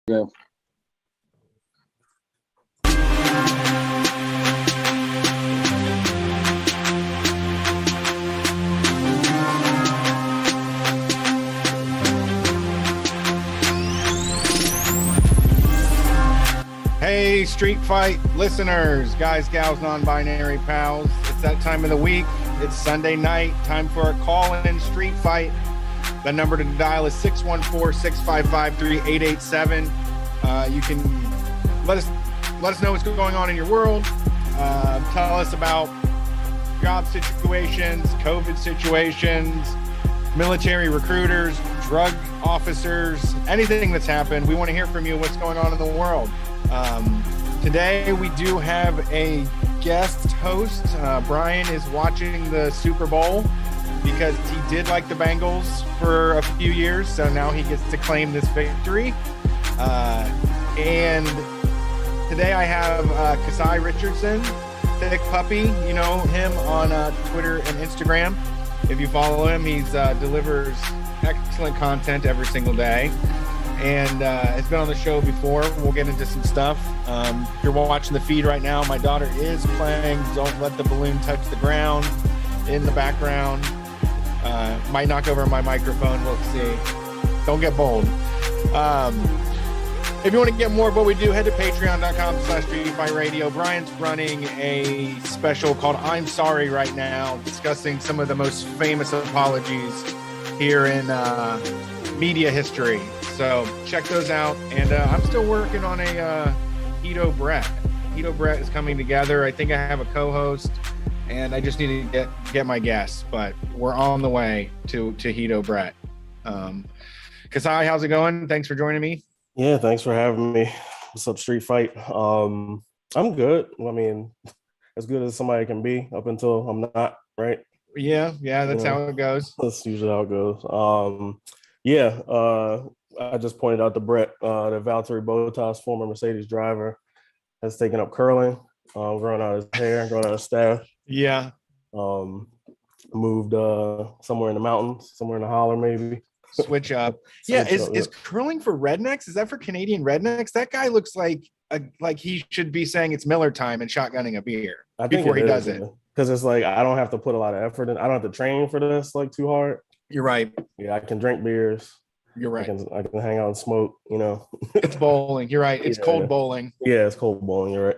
go. Hey, Street Fight listeners, guys, gals, non-binary pals. It's that time of the week. It's Sunday night. Time for a call-in Street Fight. The number to dial is 614-655-3887. You can let us know what's going on in your world. Tell us about job situations, COVID situations, military recruiters, drug officers, anything that's happened. We want to hear from you what's going on in the world. Today we do have a guest host. Brian is watching the Super Bowl because he did like the Bengals for a few years, so now he gets to claim this victory. And today I have Kasai Richardson, Thick Puppy. You know him on Twitter and Instagram. If you follow him, he delivers excellent content every single day. And it's been on the show before. We'll get into some stuff. If you're watching the feed right now, my daughter is playing Don't Let the Balloon Touch the Ground in the background. Might knock over my microphone. We'll see. Don't get bold. If you want to get more of what we do, head to patreon.com/StreetFightRadio. Brian's running a special called I'm Sorry right now, discussing some of the most famous apologies here in media history. So check those out. And I'm still working on a Hito Brett. Hito Brett is coming together. I think I have a co-host, and I just need to get my guests. But we're on the way to Hito Brett. Kasai, how's it going? Thanks for joining me. Yeah, thanks for having me. What's up, Street Fight? I'm good. I mean, as good as somebody can be up until I'm not, right? Yeah, that's how it goes. That's usually how it goes. I just pointed out to Brett that Valtteri Bottas, former Mercedes driver, has taken up curling, growing out his hair, growing out his staff. Yeah. Moved somewhere in the mountains, somewhere in the holler, maybe. Switch up. Is curling for rednecks? Is that for Canadian rednecks? That guy looks like he should be saying it's Miller time and shotgunning a beer before he does it. Because it's like I don't have to put a lot of effort in. I don't have to train for this like too hard. You're right. Yeah, I can drink beers. You're right. I can hang out and smoke, you know. It's bowling. You're right. It's cold bowling. Yeah, it's cold bowling. You're right.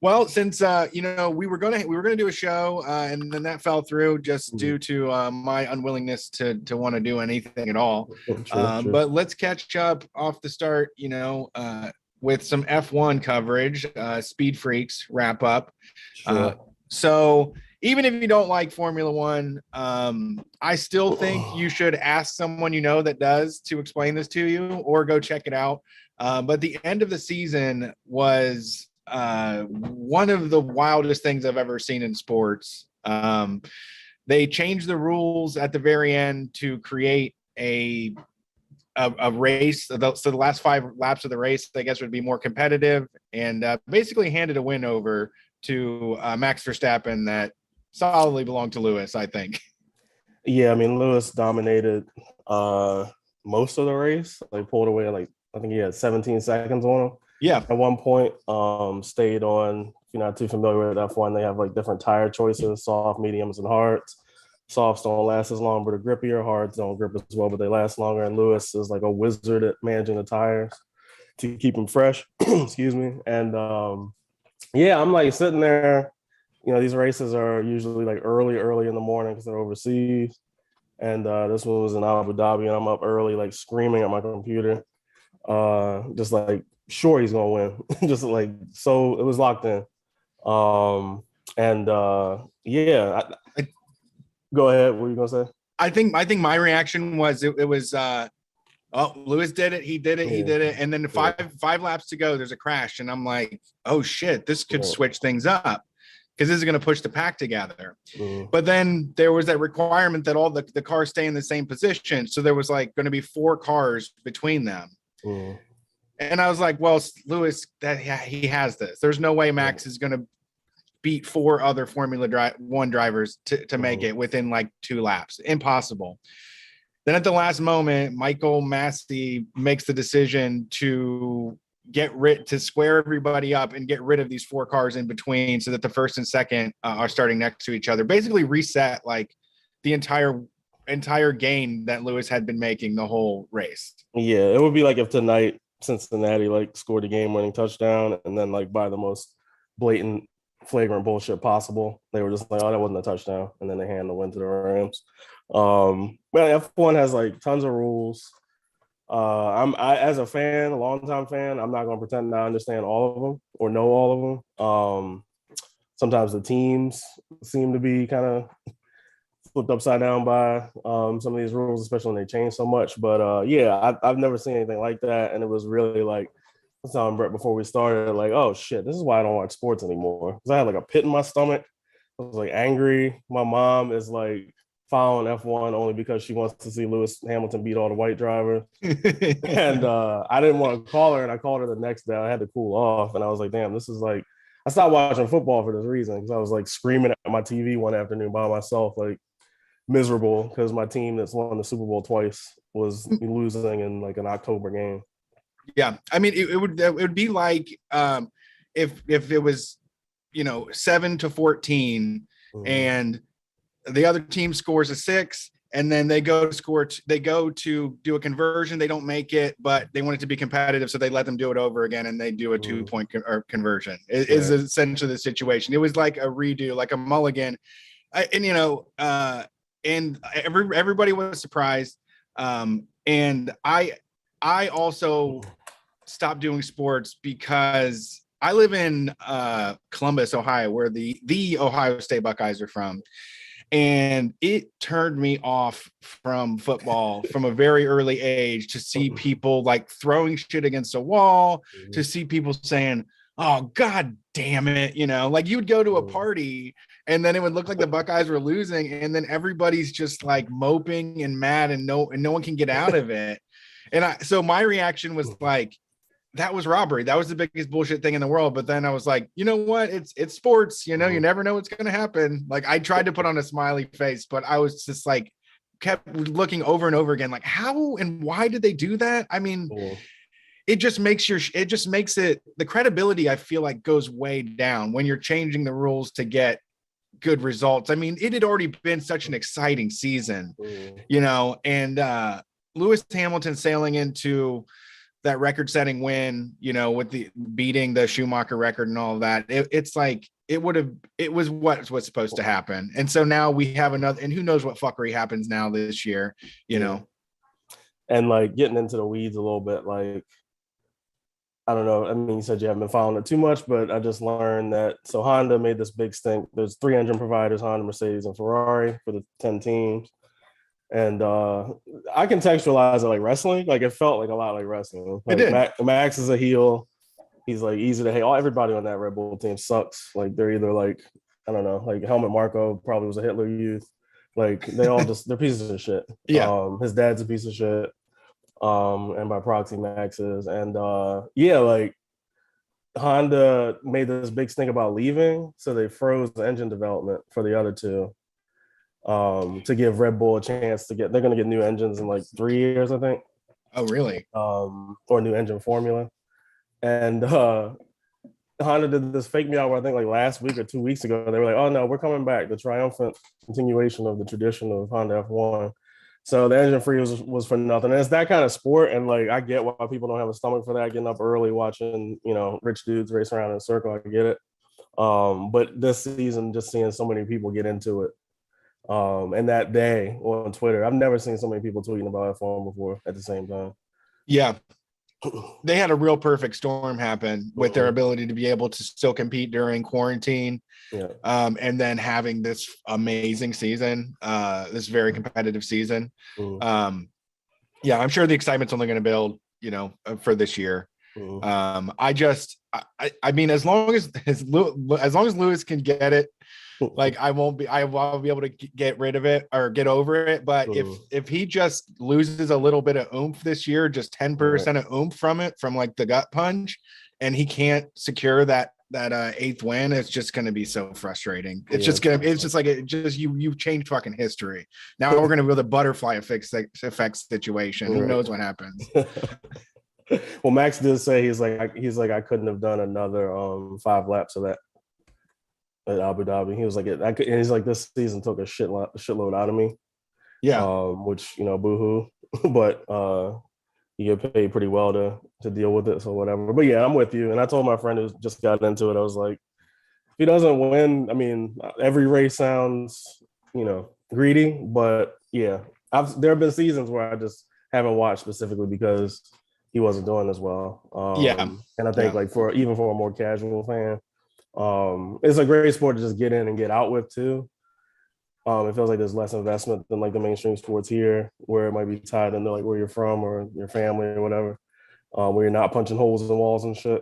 Well, since we were gonna do a show and then that fell through just due to my unwillingness to want to do anything at all. True. But let's catch up off the start, with some F1 coverage, Speed Freaks wrap up. Sure. So even if you don't like Formula One, I still think you should ask someone that does to explain this to you, or go check it out. But the end of the season was one of the wildest things I've ever seen in sports. They changed the rules at the very end to create a race. So the last 5 laps of the race, I guess, would be more competitive, and basically handed a win over to Max Verstappen that solidly belonged to Lewis, I think. Yeah, I mean, Lewis dominated most of the race. They pulled away I think he had 17 seconds on him. Yeah. At one point, stayed on, if you're not too familiar with F1, they have different tire choices, soft, mediums, and hards. Softs don't last as long, but are grippier. Hards don't grip as well, but they last longer. And Lewis is like a wizard at managing the tires to keep them fresh. Excuse me. And I'm sitting there, these races are usually early in the morning because they're overseas. And this one was in Abu Dhabi, and I'm up early, screaming at my computer. Sure he's gonna win. So it was locked in. Go ahead. What were you gonna say? I think my reaction was it was Lewis did it, he did it, and then five laps to go, there's a crash, and I'm like, oh shit, this could switch things up, because this is going to push the pack together. But then there was that requirement that all the cars stay in the same position, so there was going to be 4 cars between them. And I was like, well, Lewis, he has this. There's no way Max is going to beat 4 other Formula One drivers to make it within 2 laps. Impossible. Then at the last moment, Michael Massey makes the decision to to square everybody up and get rid of these 4 cars in between so that the first and second are starting next to each other. Basically reset like the entire gain that Lewis had been making the whole race. Yeah, it would be like if tonight Cincinnati like scored a game-winning touchdown and then like by the most blatant, flagrant bullshit possible, they were just like, "Oh, that wasn't a touchdown," and then they hand the win to the Rams. But F1 has like tons of rules. I as a fan, a longtime fan, I'm not going to pretend I understand all of them or know all of them. Sometimes the teams seem to be kind of flipped upside down by some of these rules, especially when they change so much. But yeah, I've never seen anything like that, and it was really like, I was telling Brett before we started, like, oh shit, this is why I don't watch sports anymore. Because I had like a pit in my stomach. I was like angry. My mom is like following F1 only because she wants to see Lewis Hamilton beat all the white drivers. And I didn't want to call her, and I called her the next day. I had to cool off, and I was like, damn, this is like, I stopped watching football for this reason, because I was like screaming at my TV one afternoon by myself, like miserable because my team that's won the Super Bowl twice was losing in like an October game. Yeah, I mean, it would be like if it was, 7-14, and the other team scores a 6, and then they go to do a conversion. They don't make it, but they want it to be competitive, so they let them do it over again, and they do a 2-point conversion. It is essentially the situation. It was like a redo, like a mulligan, and everybody was surprised. And I also stopped doing sports because I live in Columbus, Ohio, where the Ohio State Buckeyes are from. And it turned me off from football from a very early age to see people like throwing shit against a wall, to see people saying, "Oh, God damn it." Like you would go to a party and then it would look like the Buckeyes were losing, and then everybody's just like moping and mad, and no one can get out of it. So my reaction was like, that was robbery. That was the biggest bullshit thing in the world. But then I was like, you know what? It's sports. You never know what's going to happen. Like I tried to put on a smiley face, but I was just like, kept looking over and over again, like how and why did they do that? I mean, it just makes it, the credibility, I feel like, goes way down when you're changing the rules to get good results. I mean, it had already been such an exciting season, and Lewis Hamilton sailing into that record-setting win, with the beating the Schumacher record and all of that. It's like it was what was supposed to happen, and so now we have another. And who knows what fuckery happens now this year, And like getting into the weeds a little bit, like I don't know. I mean, you said you haven't been following it too much, but I just learned that so Honda made this big stink. There's 3 engine providers: Honda, Mercedes, and Ferrari for the 10 teams. And I contextualize it like wrestling. Like it felt like a lot like wrestling. Like it did. Max is a heel. He's like easy to hate. Everybody on that Red Bull team sucks. Like they're either like, I don't know, like Helmut Marko probably was a Hitler Youth. Like they all they're pieces of shit. Yeah. His dad's a piece of shit. And by proxy Max is. And like Honda made this big stink about leaving, so they froze the engine development for the other two. To give Red Bull a chance they're going to get new engines in like 3 years, I think. Oh, really? Or new engine formula. And Honda did this fake me out where I think like last week or 2 weeks ago, they were like, oh no, we're coming back. The triumphant continuation of the tradition of Honda F1. So the engine free was for nothing. And it's that kind of sport. And like, I get why people don't have a stomach for that, getting up early, watching, rich dudes race around in a circle. I get it. But this season, just seeing so many people get into it. And that day on Twitter, I've never seen so many people tweeting about F1 before at the same time. Yeah. They had a real perfect storm happen with their ability to be able to still compete during quarantine. Yeah. And then having this amazing season, this very competitive season. Yeah, I'm sure the excitement's only going to build, for this year. I mean, as long as Lewis can get it, like I won't be able to get rid of it or get over it. But if he just loses a little bit of oomph this year, just 10% of oomph from like the gut punch, and he can't secure that eighth win, it's just going to be so frustrating. It's just like you've changed fucking history. Now we're going to go the butterfly effect situation. Who knows what happens? Well, Max did say he's like I couldn't have done another 5 laps of that at Abu Dhabi. He was like and he's like, this season took a shitload out of me. Yeah. Which, boo-hoo. But you get paid pretty well to deal with it, so whatever. But yeah, I'm with you. And I told my friend who just got into it, I was like, if he doesn't win, I mean, every race sounds, greedy, but yeah, there have been seasons where I just haven't watched specifically because he wasn't doing as well. And I think like for a more casual fan, it's a great sport to just get in and get out with too. It feels like there's less investment than like the mainstream sports here, where it might be tied into like where you're from or your family or whatever, where you're not punching holes in the walls and shit.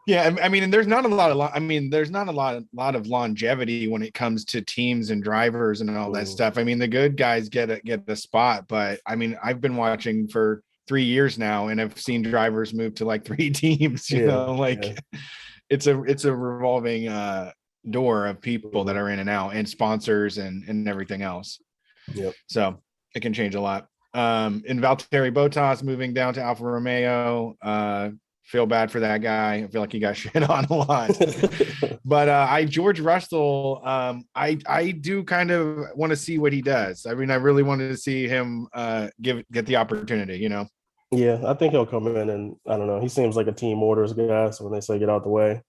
Yeah, I mean, and there's not a lot of longevity when it comes to teams and drivers and all that stuff. I mean, the good guys get the spot, but I mean, I've been watching for 3 years now, and I've seen drivers move to like 3 teams. It's a revolving door of people that are in and out, and sponsors and everything else. Yep. So it can change a lot. And Valtteri Bottas moving down to Alfa Romeo. Feel bad for that guy. I feel like he got shit on a lot. But George Russell, I do kind of want to see what he does. I mean, I really wanted to see him get the opportunity, Yeah, I think he'll come in, and I don't know. He seems like a team orders guy, so when they say get out the way.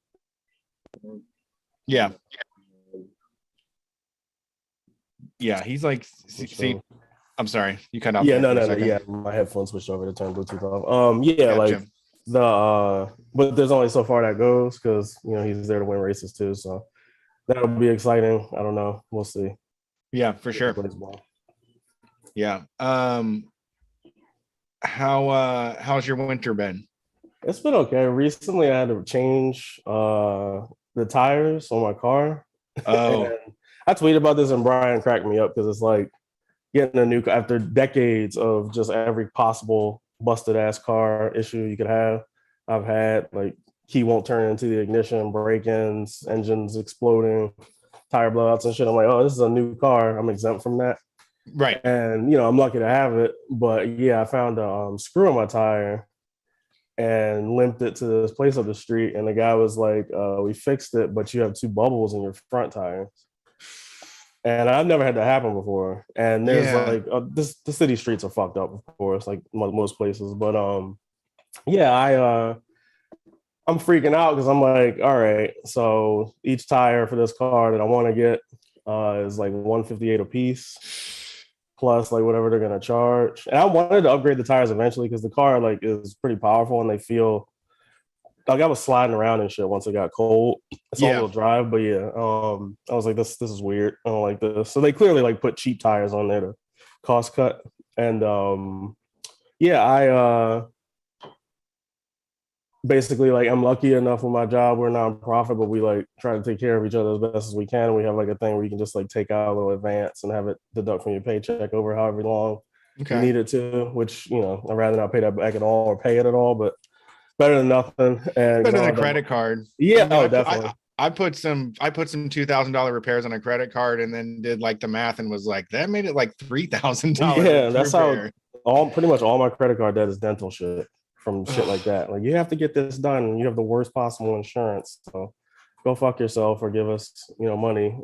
Yeah. Yeah, he's like, see, I'm sorry, you cut off. Yeah, no. Yeah, my headphones switched over to turn Bluetooth off. Yeah, gotcha. Like but there's only so far that goes because he's there to win races too. So that'll be exciting. I don't know. We'll see. Yeah, for sure. Yeah. How's your winter been? It's been okay. Recently, I had to change the tires on my car. Oh. I tweeted about this and Brian cracked me up because it's like getting a new, after decades of just every possible busted ass car issue you could have. I've had like key won't turn into the ignition, break-ins, engines exploding, tire blowouts and shit. I'm like, oh, this is a new car. I'm exempt from that. Right. And I'm lucky to have it. But yeah, I found a screw in my tire and limped it to this place up the street. And the guy was like, we fixed it, but you have 2 bubbles in your front tires. And I've never had that happen before. And there's like the city streets are fucked up, of course, like most places. But I'm freaking out because I'm like, all right, so each tire for this car that I want to get is like $158 a piece, plus like whatever they're gonna charge. And I wanted to upgrade the tires eventually because the car like is pretty powerful and they feel like I was sliding around and shit once it got cold. It's all-wheel drive, but yeah, I was like, this is weird. I don't like this. So they clearly like put cheap tires on there to cost cut. And I basically like I'm lucky enough with my job. We're a nonprofit, but we like try to take care of each other as best as we can. And we have like a thing where you can just like take out a little advance and have it deduct from your paycheck over however long you need it to, which I'd rather not pay that back at all or pay it at all, but better than nothing. And better than a credit card. Yeah, definitely. I put some $2,000 repairs on a credit card and then did like the math and was like, that made it like $3,000. Yeah, that's repair. How pretty much all my credit card debt is dental shit from shit like that. Like you have to get this done and you have the worst possible insurance. So go fuck yourself or give us, money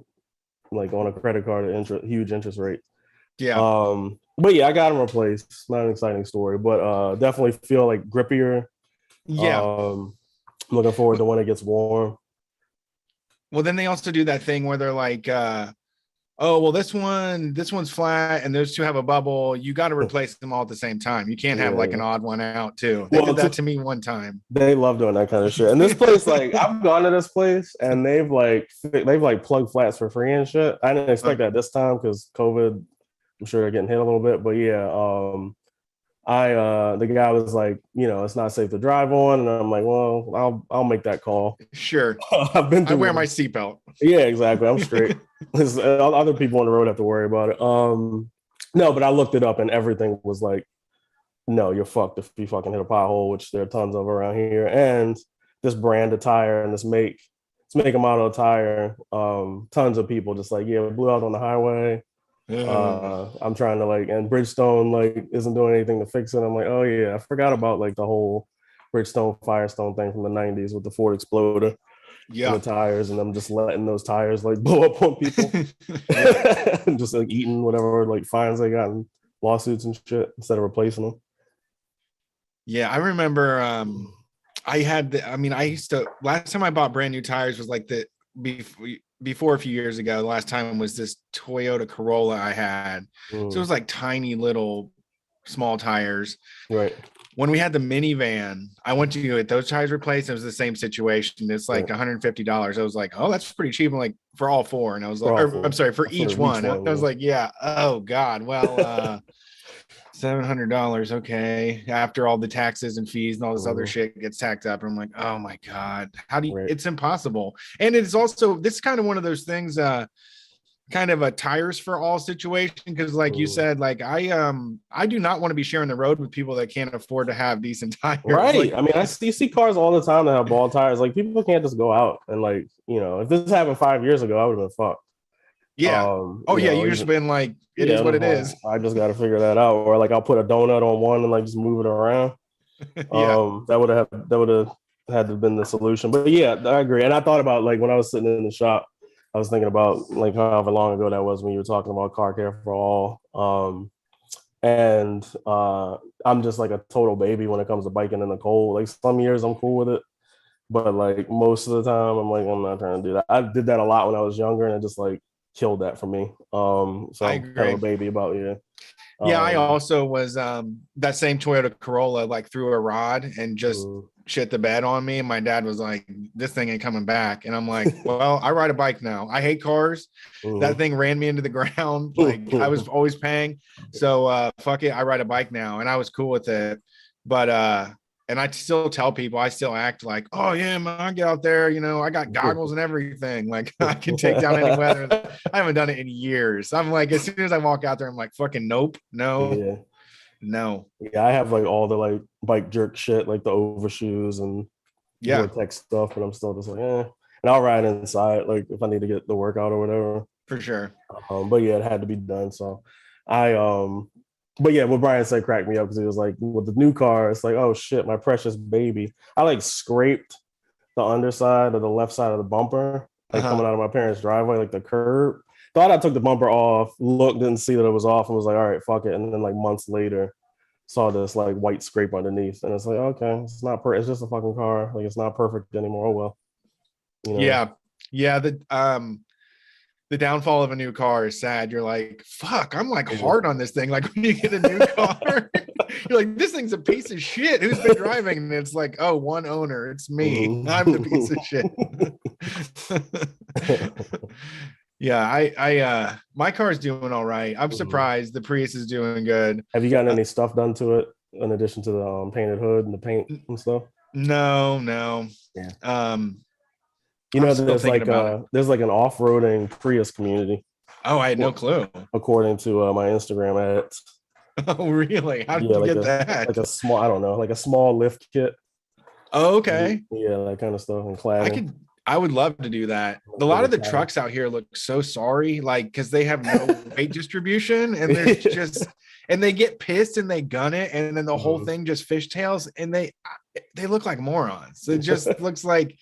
like on a credit card at huge interest rate. Yeah. But yeah, I got them replaced. Not an exciting story, but definitely feel like grippier. Yeah. Looking forward to when it gets warm. Well, then they also do that thing where they're like, oh, well, this one's flat and those 2 have a bubble. You got to replace them all at the same time. You can't have like an odd one out too. They did that to me one time. They love doing that kind of shit. And this place, like I've gone to this place and they've plugged flats for free and shit. I didn't expect that this time because COVID, I'm sure they're getting hit a little bit, but yeah, the guy was like, it's not safe to drive on, and I'm like, well, I'll make that call. Sure. I wear my seatbelt. Yeah, exactly. I'm straight. Other people on the road have to worry about it. No, but I looked it up and everything was like, no, you're fucked if you fucking hit a pothole, which there are tons of around here. And this brand of tire and this make a model of tire. Tons of people just like, yeah, blew out on the highway. I'm trying to like, and Bridgestone like isn't doing anything to fix it. I'm like, oh yeah, I forgot about like the whole Bridgestone Firestone thing from the 90s with the Ford Exploder and the tires, and I'm just letting those tires like blow up on people. And just like eating whatever like fines they got and lawsuits and shit instead of replacing them. Yeah, I remember I used to, last time I bought brand new tires was like before a few years ago. The last time was this Toyota Corolla I had. So it was like tiny little small tires. Right. When we had the minivan, I went to get those tires replaced. It was the same situation. It's like $150. I was like, oh, that's pretty cheap. I'm like, for all four. And I was like, I'm sorry, for each one. I was like, yeah. Oh God. Well, $700. Okay. After all the taxes and fees and all this other shit gets tacked up. And I'm like, oh my God, how do you, it's impossible. And it's also, this is kind of one of those things, kind of a tires for all situation. Cause like you said, like I do not want to be sharing the road with people that can't afford to have decent tires. Right. Like, I mean, you see cars all the time that have ball tires. Like people can't just go out and like, you know, if this happened 5 years ago, I would have been fucked. Yeah. You just been like, it is what it is. I just got to figure that out. Or like I'll put a donut on one and like just move it around. That would have had to have been the solution. But yeah, I agree. And I thought about like when I was sitting in the shop, I was thinking about like however long ago that was when you were talking about car care for all. I'm just like a total baby when it comes to biking in the cold. Like some years I'm cool with it, but like most of the time I'm like, I'm not trying to do that. I did that a lot when I was younger and it just like killed that for me. So I'm kind of a baby about I also was that same Toyota Corolla like threw a rod and just shit the bed on me, and my dad was like, this thing ain't coming back. And I'm like, well, I ride a bike now. I hate cars. That thing ran me into the ground. Like I was always paying, so fuck it, I ride a bike now. And I was cool with it. But and I still tell people, I still act like, oh yeah, man, I get out there, you know, I got goggles and everything. Like I can take down any weather. I haven't done it in years. I'm like, as soon as I walk out there, I'm like, fucking nope, no. Yeah, I have like all the like bike jerk shit, like the overshoes and Vortex stuff, but I'm still just like, and I'll ride inside, like if I need to get the workout or whatever. For sure. But yeah, it had to be done. So but yeah, what Brian said cracked me up because he was like, with the new car, it's like, oh shit, my precious baby. I like scraped the underside of the left side of the bumper, like coming out of my parents' driveway, like the curb. Thought I took the bumper off, looked, didn't see that it was off, and was like, all right, fuck it. And then like months later, saw this like white scrape underneath, and it's like, okay, it's not it's just a fucking car. Like it's not perfect anymore. Oh well. You know? Yeah. The downfall of a new car is sad. You're like, fuck, I'm like hard on this thing. Like when you get a new car, you're like, this thing's a piece of shit. Who's been driving? And it's like, oh, one owner. It's me. I'm the piece of shit. Yeah, my car's doing all right. I'm surprised the Prius is doing good. Have you gotten any stuff done to it in addition to the painted hood and the paint and stuff? No. Yeah. You know, there's like an off-roading Prius community. Oh, I had no clue. According to my Instagram ads. Oh, really? How did you get that? Like a small, I don't know, like a small lift kit. Oh, okay. Yeah, that kind of stuff and cladding. I would love to do that. A lot of the trucks out here look so sorry, like because they have no weight distribution, and there's just, and they get pissed and they gun it, and then the whole thing just fishtails, and they look like morons. It just looks like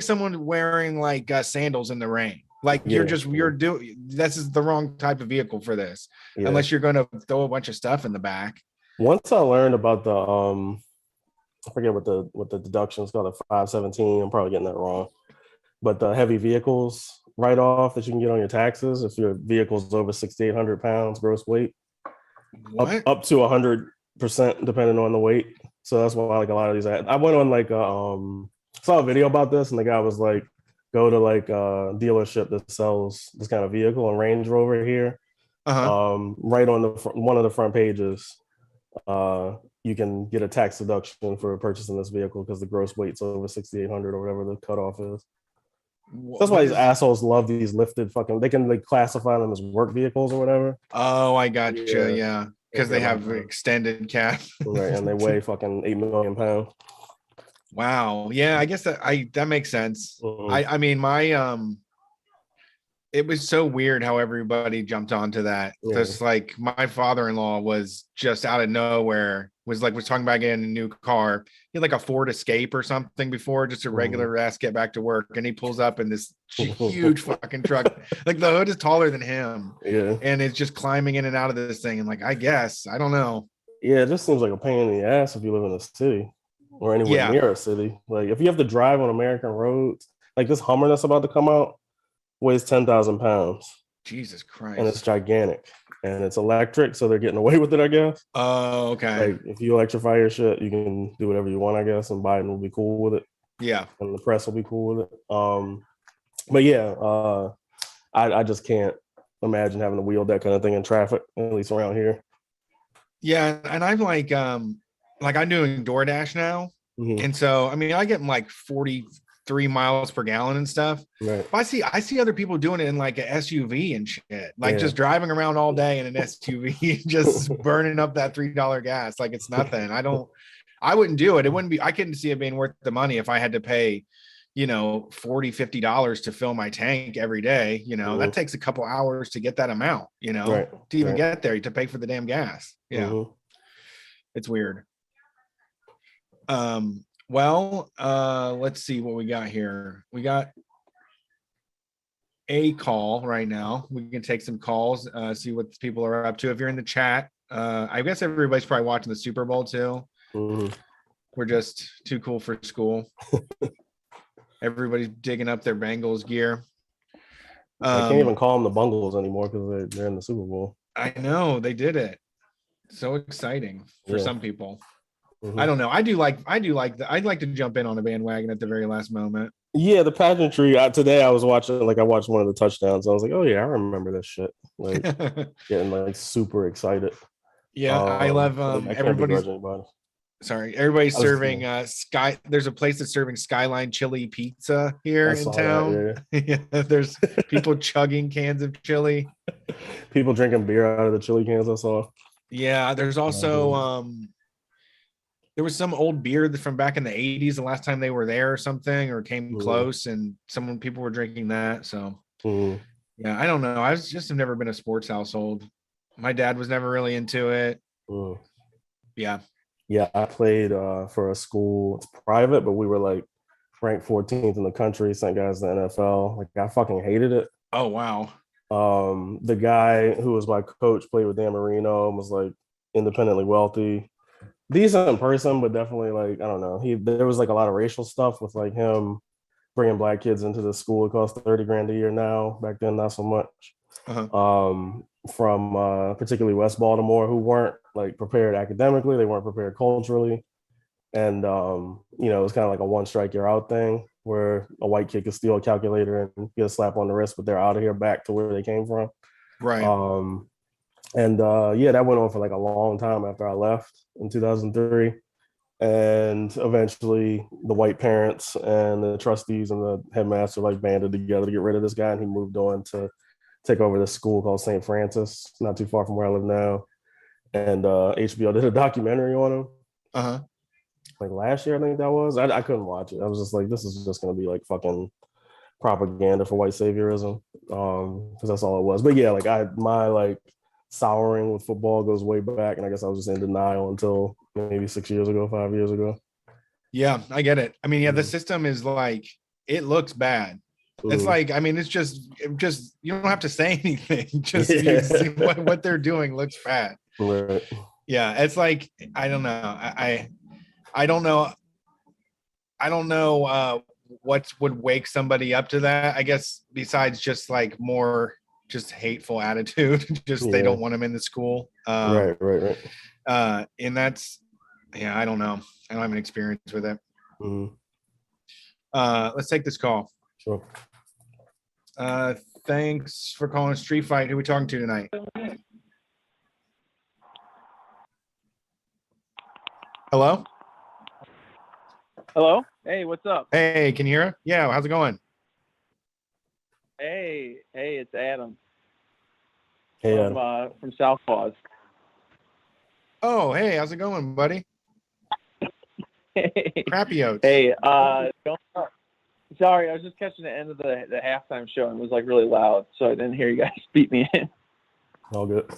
someone wearing like sandals in the rain. Like you're doing, this is the wrong type of vehicle for this, unless you're going to throw a bunch of stuff in the back. Once I learned about the I forget what the deduction is called, the 517. I'm probably getting that wrong. But the heavy vehicles write-off that you can get on your taxes if your vehicle's over 6,800 pounds gross weight, up to 100% depending on the weight. So that's why like a lot of these. I went on like saw a video about this, and the guy was like, go to like a dealership that sells this kind of vehicle, and Range Rover here. Right on one of the front pages, you can get a tax deduction for purchasing this vehicle because the gross weight's over 6,800 or whatever the cutoff is. That's why these assholes love these lifted fucking. They can like classify them as work vehicles or whatever. Oh, I got you. Yeah, because they have extended cab. Right, and they weigh fucking 8 million pounds. Wow. Yeah, I guess that makes sense. Mhm. I mean, it was so weird how everybody jumped onto that. Yeah. Just like my father-in-law was just out of nowhere, was talking about getting a new car. He had like a Ford Escape or something before, just a Mhm. regular ass get back to work. And he pulls up in this huge fucking truck. Like the hood is taller than him. Yeah. And it's just climbing in and out of this thing. And like, I guess, I don't know. Yeah, it just seems like a pain in the ass if you live in a city or anywhere Yeah. near a city. Like if you have to drive on American roads, like this Hummer that's about to come out weighs 10,000 pounds Jesus and it's Christ. gigantic and it's electric. So they're getting away with it, I guess. Oh, okay. Like if you electrify your shit, you can do whatever you want, I guess. And Biden will be cool with it Yeah. and the press will be cool with it. But yeah, I just can't imagine having to wield that kind of thing in traffic, at least around here. Yeah. And I'm like I'm doing DoorDash now. Mhm. And so I mean I get like 43 miles per gallon and stuff. Right. But I see other people doing it in like an SUV and shit. Like Yeah. just driving around all day in an SUV, just burning up that $3 gas like it's nothing. I wouldn't do it. It wouldn't be, I couldn't see it being worth the money if I had to pay, $40-$50 to fill my tank every day. That takes a couple hours to get that amount, Right. to even Right. get there, to pay for the damn gas. Yeah. Mhm. It's weird. Well, let's see what we got here. We got a call right now. We can take some calls, see what people are up to. If you're in the chat, I guess everybody's probably watching the Super Bowl too. Mhm. We're just too cool for school. Everybody's digging up their Bengals gear. I can't even call them the Bungles anymore because they're in the Super Bowl. I know they did it. So exciting for Yeah. some people. Mhm. I don't know. I'd like to jump in on a bandwagon at the very last moment. Yeah, the pageantry. Today I was watching, I watched one of the touchdowns. I was like, oh yeah, I remember this shit. Like getting like super excited. Yeah, I love I can't begrudge anybody. Everybody's I was- serving there's a place that's serving Skyline chili pizza here I in saw town. that, Yeah, there's people chugging cans of chili. People drinking beer out of the chili cans. I saw. Yeah, there's also there was some old beer from back in the 80s the last time they were there or something, or came close, and people were drinking that. So yeah, I don't know. I have never been a sports household. My dad was never really into it. Yeah. Yeah, I played for a school. It's private, but we were like ranked 14th in the country. Sent guys to the NFL. Like I fucking hated it. Oh wow. The guy who was my coach played with Dan Marino and was like independently wealthy, decent person, but definitely like I don't know. There was like a lot of racial stuff with like him bringing black kids into the school. It cost $30,000 a year now. Back then, not so much. From particularly West Baltimore, who weren't like prepared academically, they weren't prepared culturally, and it was kind of like a one strike you're out thing where a white kid could steal a calculator and get a slap on the wrist, but they're out of here back to where they came from. Right. That went on for like a long time after I left in 2003. And eventually the white parents and the trustees and the headmaster like banded together to get rid of this guy. And he moved on to take over this school called St. Francis, not too far from where I live now. And HBO did a documentary on him. Like last year, I think that was. I couldn't watch it. I was just like, this is just going to be like fucking propaganda for white saviorism. Because that's all it was. But yeah, my souring with football goes way back. And I guess I was just in denial until maybe 5 years ago. Yeah, I get it. I mean, yeah, the system is like, it looks bad. It's like, I mean, it's just you don't have to say anything. Just you see what they're doing looks bad. Right. Yeah, it's like, I don't know. I don't know. I don't know what would wake somebody up to that. I guess besides just like more just hateful attitude, they don't want them in the school. Right. And that's, yeah, I don't know. I don't have an experience with it. Let's take this call. Sure. Thanks for calling Street Fight. Who are we talking to tonight? Hello? Hello? Hey, what's up? Hey, can you hear? Yeah, how's it going? Hey, it's Adam. Hey, from South Paws. Oh, hey, how's it going, buddy? Crappy oats. Hey, sorry, I was just catching the end of the halftime show and it was like really loud, so I didn't hear you guys beat me in. All good.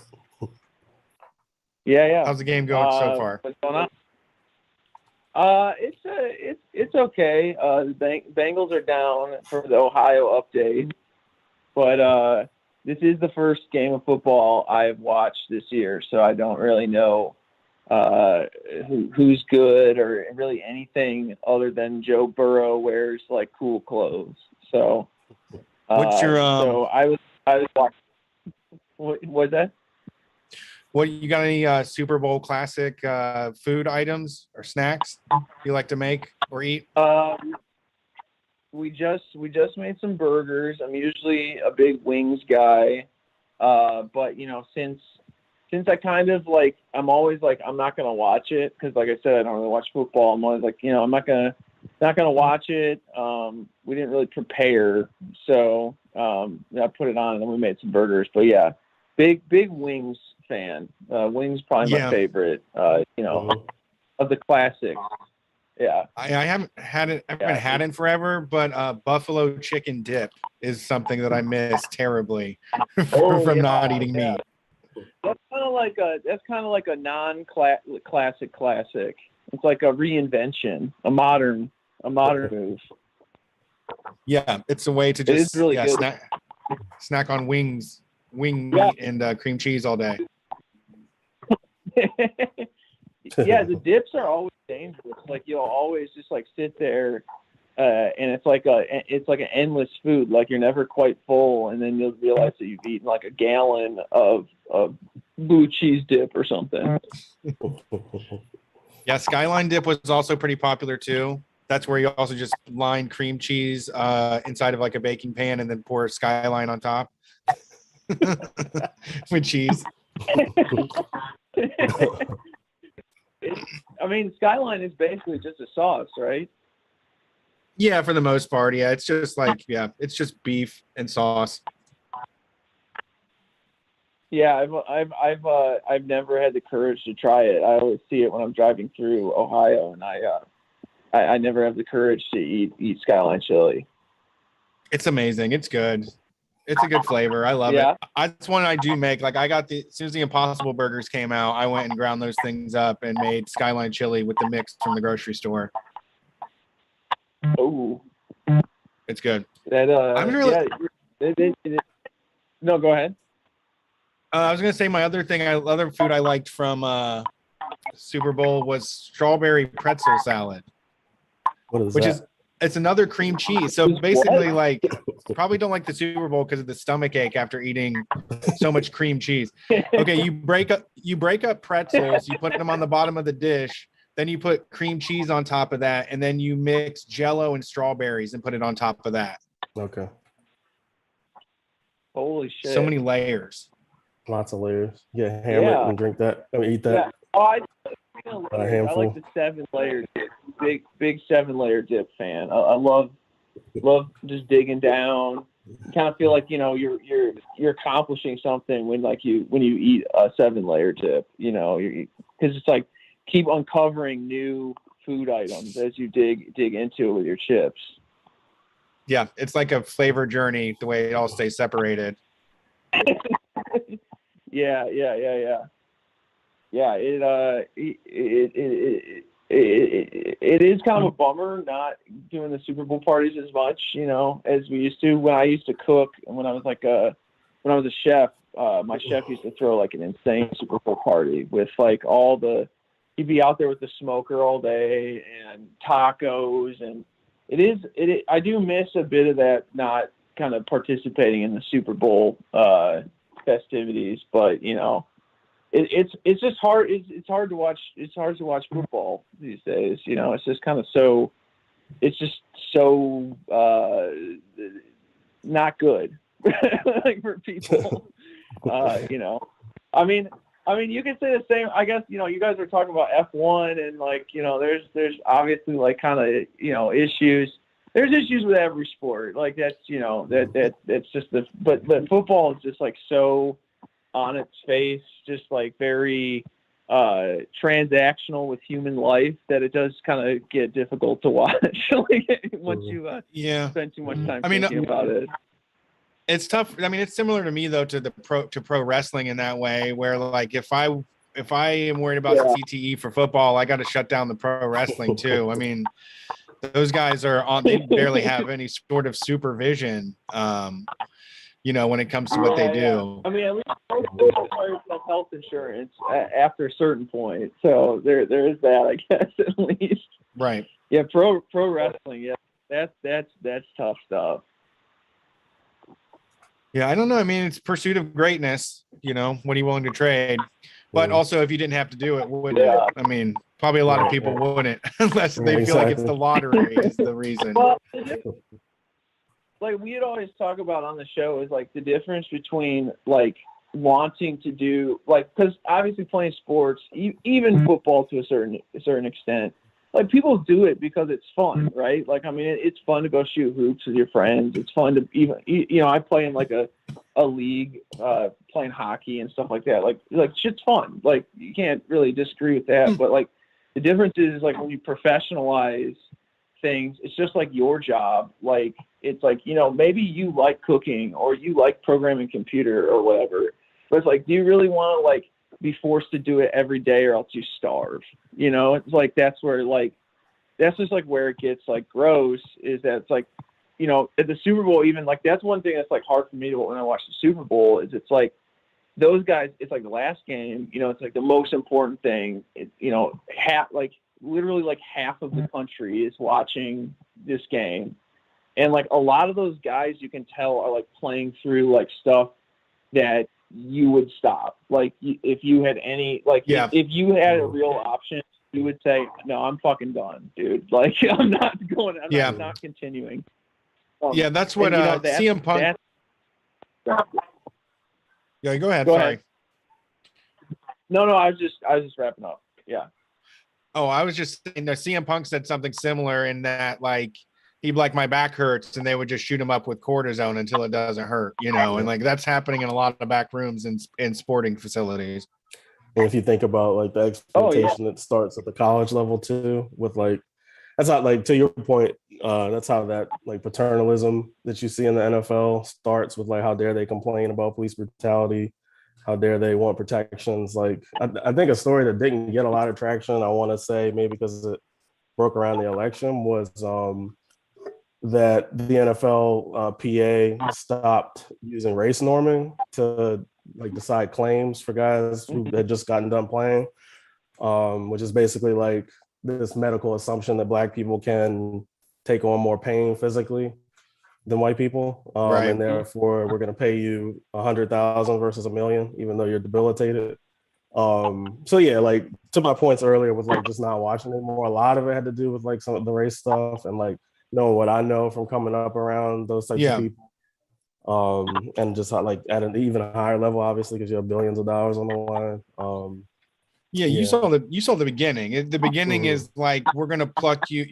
Yeah. How's the game going so far? What's going on? It's okay. The Bengals are down for the Ohio update, but this is the first game of football I've watched this year, so I don't really know who's good or really anything other than Joe Burrow wears like cool clothes. So, What's your so I was watching. What was that? What you got? Any Super Bowl classic food items or snacks you like to make or eat? We just made some burgers. I'm usually a big wings guy, but since I kind of like, I'm always like, I'm not gonna watch it because, like I said, I don't really watch football. I'm always like, I'm not gonna watch it. We didn't really prepare, so I put it on and then we made some burgers. But yeah, big wings fan. Wings probably my favorite. Of the classic. Yeah, I haven't had it. I haven't had it in forever, but buffalo chicken dip is something that I miss terribly from not eating meat. That's kind of like a non-classic classic. It's like a reinvention, a modern move. Yeah, it's a way to just It is really good. snack on wing meat and cream cheese all day. Yeah, the dips are always dangerous. Like you'll always just like sit there, and it's like an endless food. Like you're never quite full, and then you'll realize that you've eaten like a gallon of blue cheese dip or something. Yeah, Skyline dip was also pretty popular too. That's where you also just line cream cheese inside of like a baking pan and then pour Skyline on top with cheese. I mean, Skyline is basically just a sauce, right? Yeah, for the most part. Yeah, it's just like it's just beef and sauce. Yeah, I've never had the courage to try it. I always see it when I'm driving through Ohio, and I never have the courage to eat Skyline chili. It's amazing. It's good. It's a good flavor. I love it. That's one I do make. Like as soon as the Impossible Burgers came out, I went and ground those things up and made Skyline chili with the mix from the grocery store. Oh, it's good. No, go ahead. I was gonna say my other food I liked from Super Bowl was strawberry pretzel salad. What is that? It's another cream cheese. So basically, like, probably don't like the Super Bowl because of the stomach ache after eating so much cream cheese. Okay, you break up pretzels, you put them on the bottom of the dish, then you put cream cheese on top of that, and then you mix Jell-O and strawberries and put it on top of that. Okay. Holy shit! So many layers. Lots of layers. Yeah, ham it and drink that. I mean, eat that. Yeah. Oh, I like the 7-layer dip. Big 7-layer dip fan. I love just digging down. You kind of feel like you're accomplishing something when you eat a 7-layer dip. Because it's like keep uncovering new food items as you dig into it with your chips. Yeah, it's like a flavor journey. The way it all stays separated. Yeah. Yeah, it is kind of a bummer not doing the Super Bowl parties as much, as we used to. When I used to cook and when I was when I was a chef, my chef used to throw like an insane Super Bowl party with like he'd be out there with the smoker all day and tacos, and I do miss a bit of that, not kind of participating in the Super Bowl festivities, but it's just hard. It's hard to watch. It's hard to watch football these days. It's just kind of so. It's just so not good, like for people. I mean, you could say the same. I guess you guys are talking about F1 and there's obviously like kind of issues. There's issues with every sport. Like that's that's just but football is just like so on its face, just like very transactional with human life that it does kind of get difficult to watch like once you spend too much time thinking about it. It's tough. I mean, it's similar to me though to pro wrestling in that way, where like if I am worried about CTE for football, I got to shut down the pro wrestling too. I mean, those guys are on; they barely have any sort of supervision. When it comes to what they do. I mean, at least most people have health insurance after a certain point, so there is that, I guess, at least. Right. Yeah, pro wrestling. Yeah, that's tough stuff. Yeah, I don't know. I mean, it's pursuit of greatness. What are you willing to trade? But also, if you didn't have to do it, wouldn't you? I mean, probably a lot of people wouldn't, unless they feel like it's the lottery is the reason. Well, like we'd always talk about on the show is like the difference between like wanting to do like, because obviously playing sports, even football to a certain extent, like people do it because it's fun, right? Like, I mean, it's fun to go shoot hoops with your friends. It's fun to even, I play in like a league, playing hockey and stuff like that. Like shit's fun. Like you can't really disagree with that. But like the difference is like when you professionalize things, it's just like your job. Like it's like, maybe you like cooking or you like programming computer or whatever, but it's like, do you really want to like be forced to do it every day or else you starve? It's like that's where like that's just like where it gets like gross, is that it's like, at the Super Bowl, even like that's one thing that's like hard for me to when I watch the Super Bowl is it's like those guys, it's like the last game, it's like the most important thing. Literally like half of the country is watching this game. And like a lot of those guys you can tell are like playing through like stuff that you would stop. Like if you had any, like if you had a real option, you would say, no, I'm fucking done, dude. Like I'm not going, I'm not continuing. That's what CM Punk. Yeah, go ahead. Go Sorry. ahead. No, I was just wrapping up. Yeah. Oh, I was just saying that CM Punk said something similar in that, like, he'd like, my back hurts, and they would just shoot him up with cortisone until it doesn't hurt, and like that's happening in a lot of back rooms in sporting facilities. And if you think about like the exploitation that starts at the college level too, with like, that's not like, to your point, that's how that like paternalism that you see in the NFL starts with, like, how dare they complain about police brutality? How dare they want protections? Like, I think a story that didn't get a lot of traction, I want to say maybe because it broke around the election, was that the NFLPA stopped using race norming to like decide claims for guys who had just gotten done playing, which is basically like this medical assumption that Black people can take on more pain physically than white people, right. And therefore we're going to pay you 100,000 versus $1 million, even though you're debilitated. So yeah, like to my points earlier with like just not watching anymore, a lot of it had to do with like some of the race stuff and like knowing what I know from coming up around those types of people, and just like at an even higher level, obviously, because you have billions of dollars on the line. You saw the beginning. The beginning is like, we're gonna pluck you.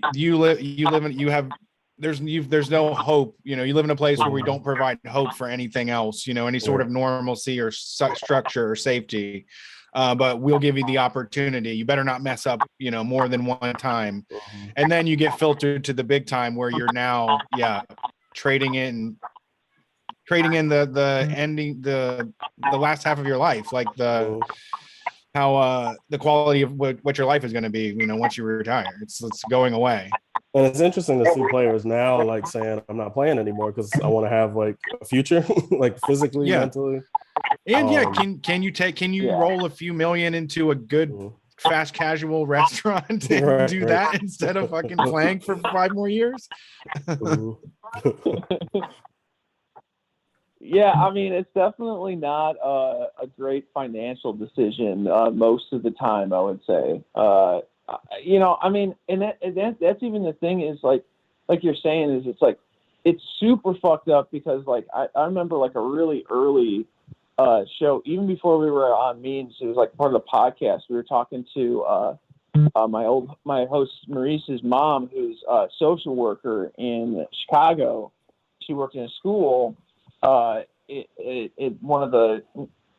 There's no hope. You live in a place where we don't provide hope for anything else. Any sort of normalcy or structure or safety. But we'll give you the opportunity. You better not mess up, more than one time. And then you get filtered to the big time where you're now, trading in the ending, the last half of your life, like how the quality of what your life is going to be, once you retire. It's going away. And it's interesting to see players now like saying, I'm not playing anymore because I want to have like a future, like physically, mentally. And can you roll a few million into a good fast casual restaurant and do that instead of fucking playing for 5 more years? Yeah, I mean, it's definitely not a great financial decision most of the time, I would say. I mean, and that's even the thing is like you're saying is it's like it's super fucked up because like I remember like a really early show, even before we were on Means, it was like part of the podcast. We were talking to my host Maurice's mom, who's a social worker in Chicago. She worked in a school. One of the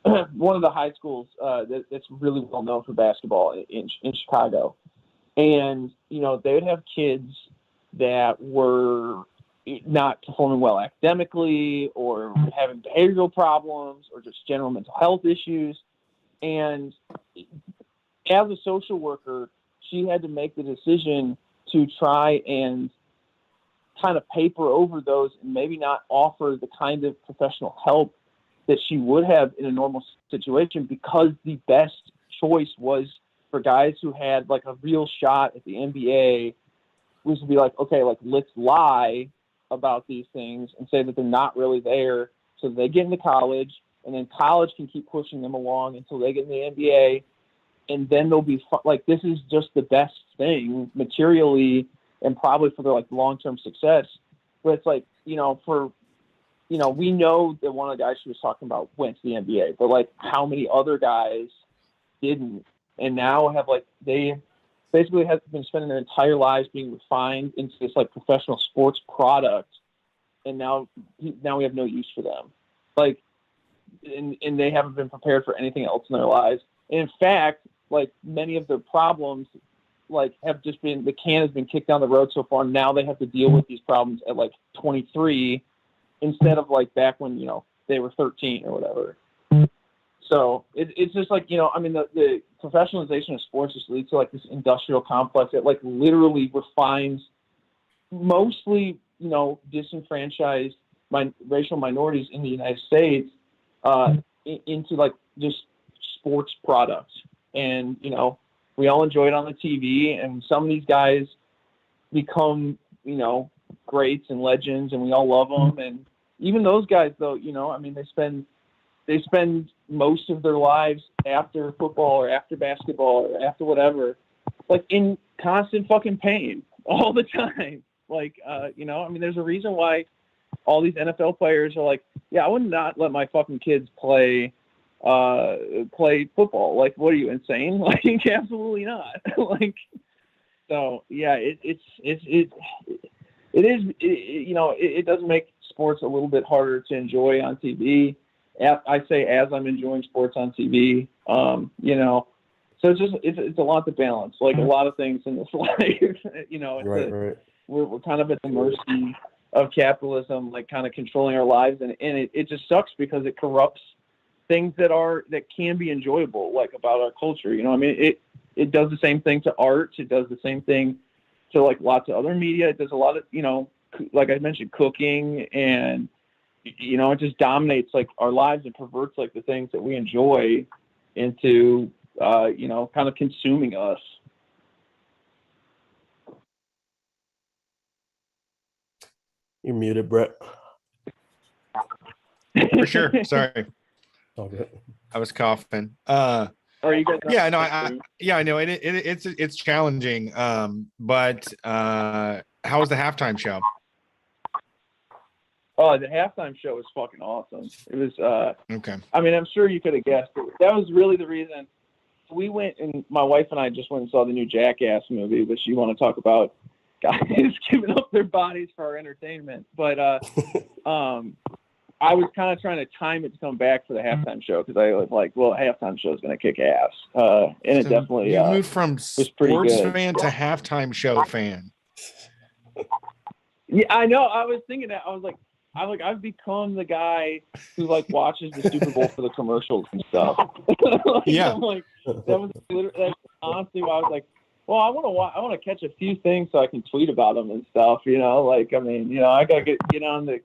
one of the high schools that's really well known for basketball in Chicago. And, they would have kids that were not performing well academically or having behavioral problems or just general mental health issues. And as a social worker, she had to make the decision to try and kind of paper over those and maybe not offer the kind of professional help that she would have in a normal situation, because the best choice was for guys who had like a real shot at the NBA was to be like, okay, like let's lie about these things and say that they're not really there, so they get into college, and then college can keep pushing them along until they get in the NBA, and then they'll be like, this is just the best thing materially and probably for their like long-term success. But it's like, we know that one of the guys she was talking about went to the NBA, but like how many other guys didn't, and now have like, they basically have been spending their entire lives being refined into this like professional sports product, and now we have no use for them. Like, and they haven't been prepared for anything else in their lives. And in fact, like many of their problems, like have just been, the can has been kicked down the road so far. Now they have to deal with these problems at like 23 instead of like back when, they were 13 or whatever. So it's just like, the professionalization of sports just leads to like this industrial complex that like literally refines mostly, disenfranchised racial minorities in the United States into like just sports products. And, we all enjoy it on the TV, and some of these guys become, greats and legends, and we all love them. And even those guys though, they spend most of their lives after football or after basketball or after whatever, like in constant fucking pain all the time. Like, there's a reason why all these NFL players are like, yeah, I would not let my fucking kids play football. Like, what are you, insane? Like, absolutely not. Like, so yeah, it does make sports a little bit harder to enjoy on TV. I say as I'm enjoying sports on TV, so it's a lot to balance, like a lot of things in this life. Right. We're kind of at the mercy of capitalism, like kind of controlling our lives, and it just sucks because it corrupts things that can be enjoyable, like about our culture. It does the same thing to art. It does the same thing to like lots of other media. It does a lot of, like I mentioned, cooking, and it just dominates like our lives and perverts like the things that we enjoy into, kind of consuming us. You're muted, Brett. For sure. Sorry. Okay. I was coughing. Are you guys? Yeah, no, I know it's challenging. But how was the halftime show? Oh, the halftime show was fucking awesome. It was okay. I'm sure you could have guessed it. That was really the reason we went, and my wife and I just went and saw the new Jackass movie, which you want to talk about guys giving up their bodies for our entertainment. But I was kind of trying to time it to come back for the halftime show, because I was like, well, halftime show is going to kick ass. And it definitely you moved from sports fan to halftime show fan. Yeah, I know. I was thinking that. I was like, I've become the guy who like watches the Super Bowl for the commercials and stuff. Yeah. I'm like, that's honestly why I was like, well, I want to catch a few things so I can tweet about them and stuff. I gotta get on the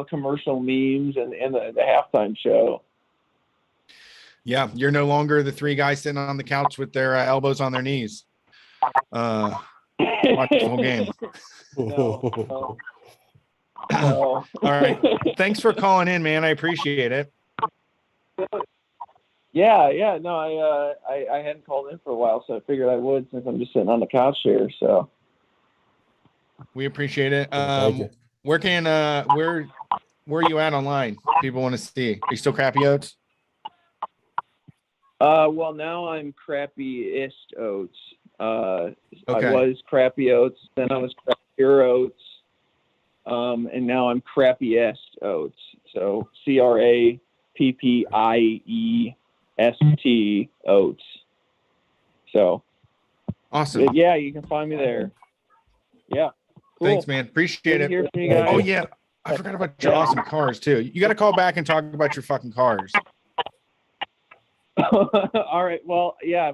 commercial memes and the halftime show. Yeah, you're no longer the three guys sitting on the couch with their elbows on their knees. Watch the whole game. No. All right. Thanks for calling in, man. I appreciate it. Yeah. No, I hadn't called in for a while, so I figured I would, since I'm just sitting on the couch here. So we appreciate it. Thank you. Where are you at online? People want to see. Are you still Crappy Oats? Well, now I'm Crappy-ist Oats. Okay. I was Crappy Oats, then I was Crappier Oats, and now I'm Crappy-est Oats. So CRAPPIEST PPIEST Oats. So Awesome. yeah, you can find me there. Yeah. Cool. Thanks, man. Appreciate it. Hear from you guys. Oh yeah, I forgot about your awesome cars too. You got to call back and talk about your fucking cars. All right. Well, yeah,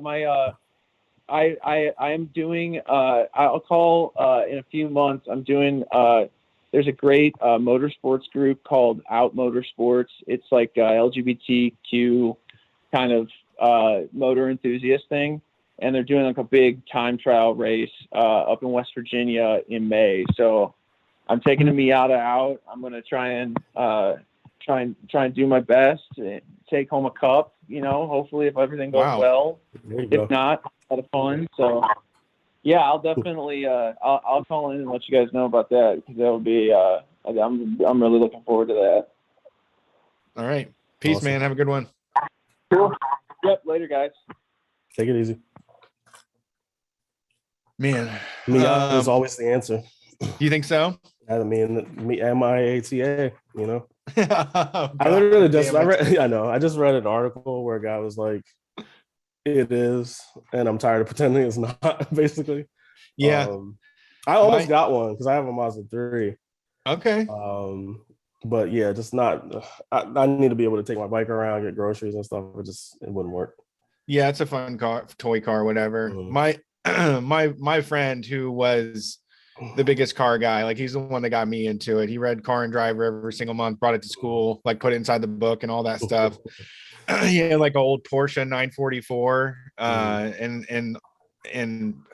I am doing, I'll call in a few months. I'm doing, there's a great motorsports group called Out Motorsports. It's like LGBTQ kind of motor enthusiast thing. And they're doing like a big time trial race up in West Virginia in May. So I'm taking the Miata out. I'm going to try and do my best to take home a cup, hopefully if everything goes well. If not, a lot of fun. So yeah, I'll definitely I'll call in and let you guys know about that, because that would be I'm really looking forward to that. All right. Peace, man. Have a good one. Cool. Yep. Later, guys. Take it easy. Man, Miata is always the answer. You think so? I mean, MIATA, Oh, I literally I just read an article where a guy was like, it is, and I'm tired of pretending it's not, basically. Yeah. I almost got one because I have a Mazda 3. Okay. But yeah, just not, I need to be able to take my bike around, get groceries and stuff. It wouldn't work. Yeah, it's a fun car, toy car, whatever. My friend, who was the biggest car guy, like he's the one that got me into it. He read Car and Driver every single month, brought it to school, like put it inside the book and all that stuff. He had like an old Porsche 944 and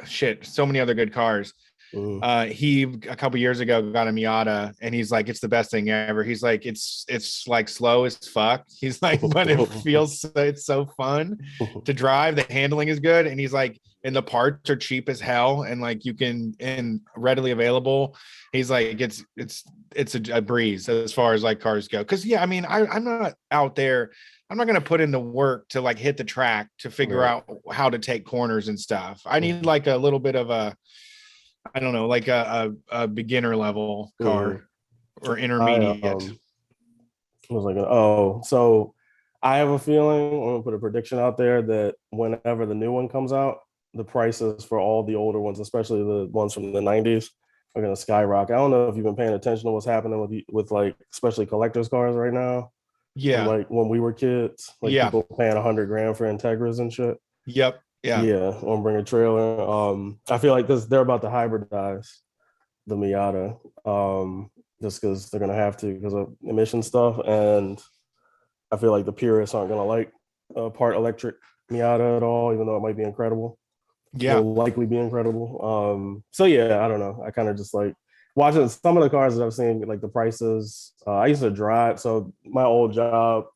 shit, so many other good cars. He a couple years ago got a Miata, and he's like, it's the best thing ever. He's like, it's like slow as fuck. He's like, but it feels, it's so fun to drive. The handling is good, and he's like, and the parts are cheap as hell, and like you can, and readily available. He's like, it's a breeze as far as like cars go. Because yeah, I mean, I'm not out there. I'm not going to put in the work to like hit the track to figure out how to take corners and stuff. I need like a little bit of a, I don't know, like a beginner level car or intermediate. I was like, so I have a feeling, I'm gonna put a prediction out there, that whenever the new one comes out, the prices for all the older ones, especially the ones from the 90s, are gonna skyrocket. I don't know if you've been paying attention to what's happening with like, especially collectors cars right now. Yeah. Like when we were kids, like people paying $100,000 for Integras and shit. Yep. Yeah. On bring a trailer. I feel like they're about to hybridize the Miata, just because they're gonna have to because of emission stuff, and I feel like the purists aren't gonna like a part electric Miata at all, even though it might be incredible. Yeah, will likely be incredible. So yeah, I don't know. I kind of just like watching some of the cars that I've seen, like the prices. I used to drive, so my old job,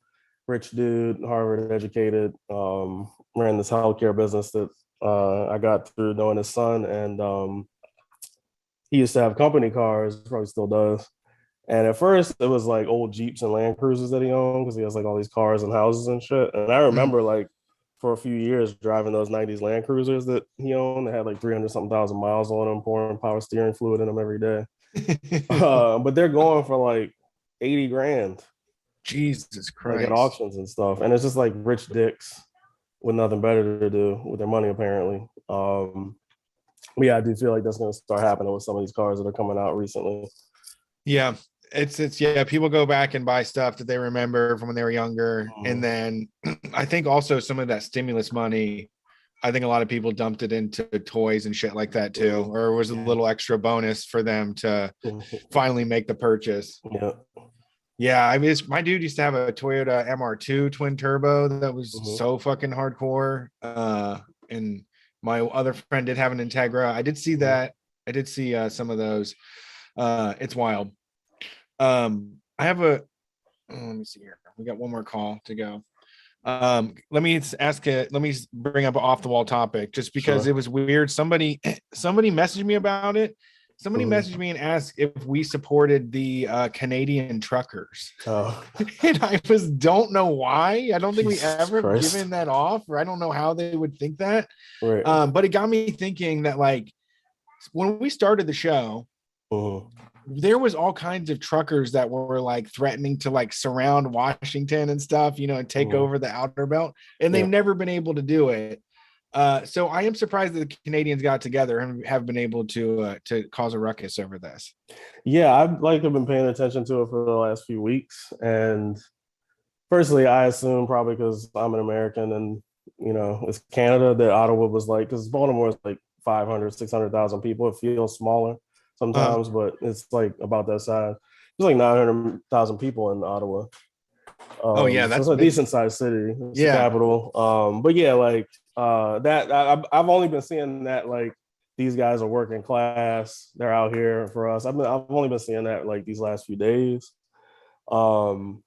rich dude, Harvard educated, ran this healthcare business that I got through knowing his son, and he used to have company cars, probably still does. And at first, it was like old Jeeps and Land Cruisers that he owned because he has like all these cars and houses and shit. And I remember like for a few years driving those 90s Land Cruisers that he owned. They had like 300-something thousand miles on them, pouring power steering fluid in them every day. But they're going for like 80 grand. Jesus Christ. Like at auctions and stuff. And it's just like rich dicks with nothing better to do with their money, apparently. But yeah, I do feel like that's going to start happening with some of these cars that are coming out recently. Yeah, it's people go back and buy stuff that they remember from when they were younger. And then I think also some of that stimulus money, I think a lot of people dumped it into toys and shit like that too, or was a little extra bonus for them to finally make the purchase. Yeah, I mean, my dude used to have a Toyota MR2 twin turbo that was so fucking hardcore. And my other friend did have an Integra. I did see that. I did see some of those. It's wild. I have let me see here. We got one more call to go. Let me bring up an off the wall topic just because it was weird. Somebody messaged me about it. Somebody messaged me and asked if we supported the Canadian truckers. And I don't know why. I don't think we ever given that off, or I don't know how they would think that. Right. But it got me thinking that like when we started the show, there was all kinds of truckers that were like threatening to like surround Washington and stuff, and take over the outer belt, and they've never been able to do it. So I am surprised that the Canadians got together and have been able to cause a ruckus over this. Yeah, I've been paying attention to it for the last few weeks, and personally, I assume probably because I'm an American and it's Canada, that Ottawa was like, because Baltimore is like 500, 600,000 people. It feels smaller sometimes, but it's like about that size. There's like 900,000 people in Ottawa. Oh yeah, so it's a decent sized city. It's the capital. But yeah, like that I've only been seeing that like these guys are working class. They're out here for us. I've only been seeing that like these last few days. And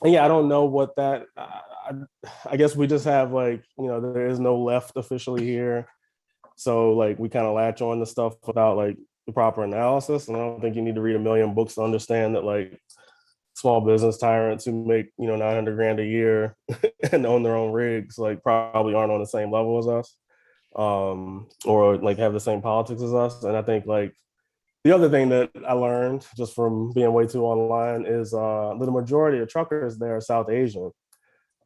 yeah, I don't know what that. I guess we just have like there is no left officially here, so like we kind of latch on to stuff without like the proper analysis. And I don't think you need to read a million books to understand that like small business tyrants who make 900 grand a year and own their own rigs like probably aren't on the same level as us, or like have the same politics as us. And I think like the other thing that I learned just from being way too online is the majority of truckers there are South Asian.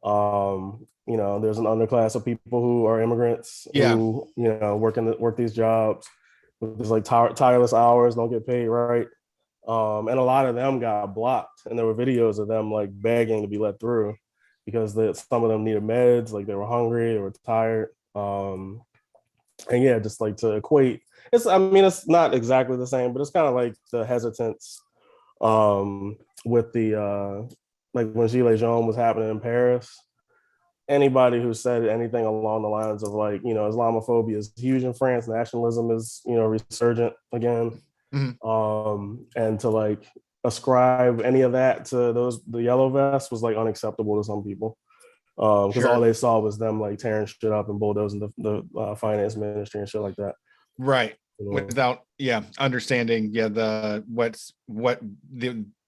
There's an underclass of people who are immigrants who work these jobs with these like tireless hours, don't get paid right. And a lot of them got blocked, and there were videos of them like begging to be let through because some of them needed meds, like they were hungry, they were tired. And yeah, just like to equate, it's not exactly the same, but it's kind of like the hesitance with the like when Gilets Jaunes was happening in Paris. Anybody who said anything along the lines of like, Islamophobia is huge in France, nationalism is, resurgent again. And to like ascribe any of that to the yellow vests was like unacceptable to some people. Because all they saw was them like tearing shit up and bulldozing the finance ministry and shit like that. Right. Without understanding the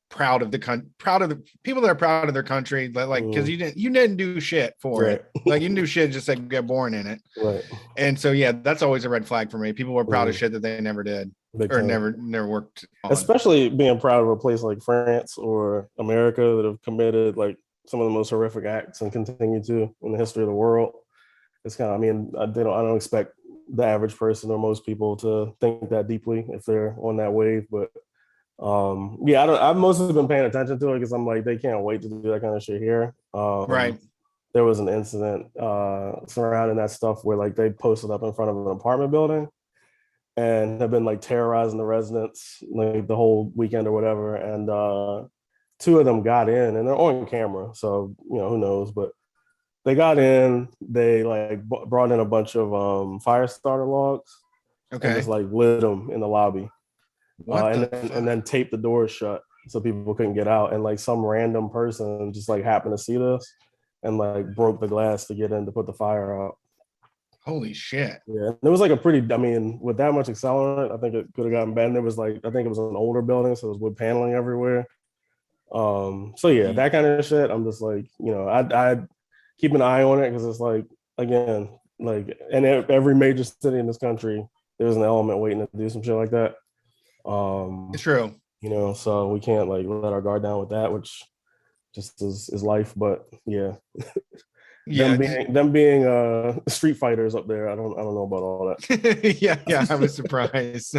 proud of the people that are proud of their country, like because you didn't do shit for it, like you didn't do shit, just like get born in it, right? And so that's always a red flag for me. People were proud of shit that they never did or never worked on. Especially being proud of a place like France or America that have committed like some of the most horrific acts and continue to in the history of the world. It's kind of, I don't expect the average person or most people to think that deeply if they're on that wave, but I've mostly been paying attention to it because I'm like, they can't wait to do that kind of shit here. Right. There was an incident surrounding that stuff where like they posted up in front of an apartment building and have been like terrorizing the residents like the whole weekend or whatever. And two of them got in, and they're on camera, so who knows, but they got in, they like brought in a bunch of fire starter logs, and just like lit them in the lobby. And then taped the doors shut so people couldn't get out. And like some random person just like happened to see this and like broke the glass to get in to put the fire out. Holy shit. Yeah. It was like a pretty, with that much accelerant, I think it could have gotten bad. And there was like, I think it was an older building, so it was wood paneling everywhere. So yeah, that kind of shit, I'm just like, I keep an eye on it because it's like, again, like in every major city in this country, there's an element waiting to do some shit like that. It's true. So we can't like let our guard down with that, which just is life. But yeah. them being street fighters up there, I don't know about all that. yeah, I was surprised.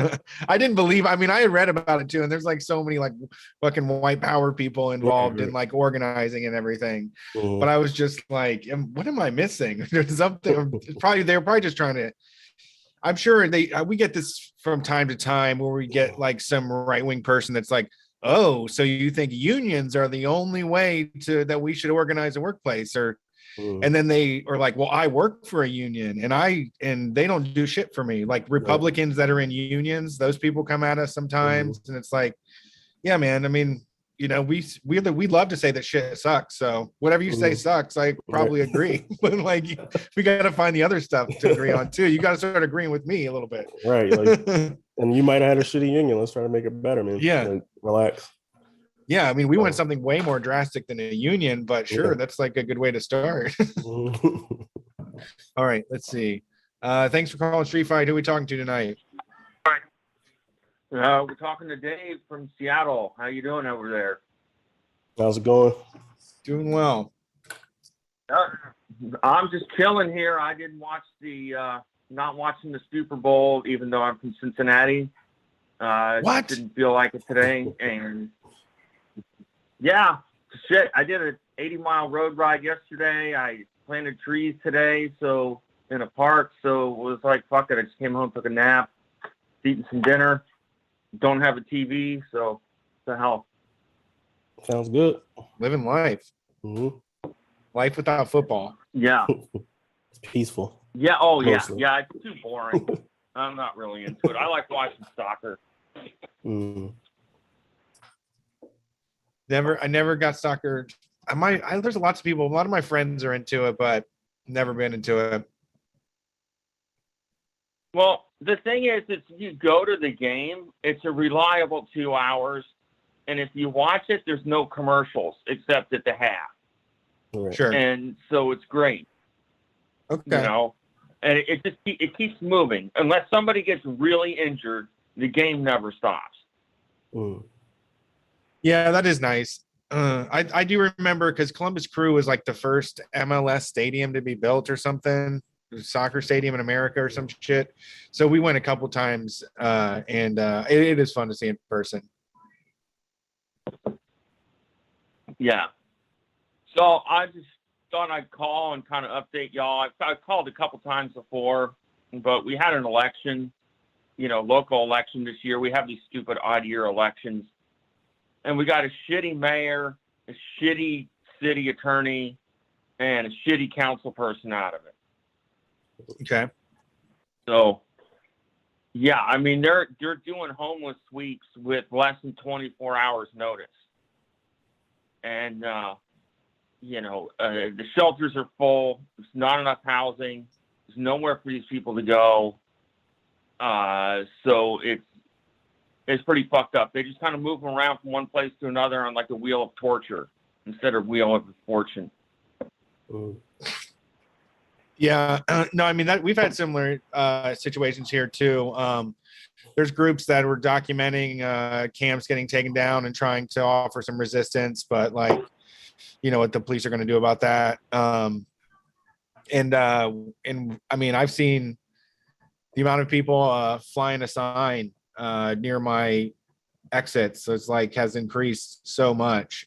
I didn't believe, I had read about it too, and there's like so many like fucking white power people involved in like organizing and everything. But I was just like, what am I missing? There's something they're probably just trying to, I'm sure we get this from time to time where we get like some right-wing person that's like, oh, so you think unions are the only way that we should organize a workplace, or and then they are like, well, I work for a union and they don't do shit for me. Like Republicans that are in unions, those people come at us sometimes, and it's like, yeah, man. We love to say that shit sucks. So whatever you say sucks, I probably agree. But like, we got to find the other stuff to agree on too. You got to start agreeing with me a little bit, right? Like, and you might have had a shitty union. Let's try to make it better, man. Yeah, like, relax. Yeah, we want something way more drastic than a union, but sure, that's like a good way to start. All right, let's see. Thanks for calling Street Fight. Who are we talking to tonight? We're talking to Dave from Seattle. How you doing over there? How's it going? Doing well. I'm just chilling here. I didn't watch not watching the Super Bowl, even though I'm from Cincinnati. What? Didn't feel like it today. And yeah, shit. I did an 80-mile road ride yesterday. I planted trees today, so in a park. So it was like, fuck it. I just came home, took a nap, eating some dinner. Don't have a TV, so what the hell. Sounds good. Living life. Mm-hmm. Life without football. Yeah. It's peaceful. Yeah. Oh, Mostly. yeah. It's too boring. I'm not really into it. I like watching soccer. Mm. I never got soccer. There's lots of people. A lot of my friends are into it, but never been into it. Well, the thing is, if you go to the game, it's a reliable 2 hours. And if you watch it, there's no commercials except at the half. Right. Sure. And so it's great. Okay. You know, and it keeps moving. Unless somebody gets really injured, the game never stops. Mm. Yeah, that is nice. I do remember because Columbus Crew was like the first MLS stadium to be built or something, soccer stadium in America or some shit. So we went a couple times, and it is fun to see in person. Yeah. So I just thought I'd call and kind of update y'all. I've called a couple times before, but we had an election, local election this year. We have these stupid odd year elections. And we got a shitty mayor, a shitty city attorney, and a shitty council person out of it. Okay. So, yeah, I mean, they're doing homeless sweeps with less than 24 hours notice. And, the shelters are full. There's not enough housing. There's nowhere for these people to go. So it's pretty fucked up. They just kind of move them around from one place to another on like a wheel of torture instead of wheel of fortune. Mm. Yeah. No, I mean, we've had similar situations here too. There's groups that were documenting camps getting taken down and trying to offer some resistance, but like, what the police are going to do about that. And I mean, I've seen the amount of people flying a sign near my exits. So it's like has increased so much.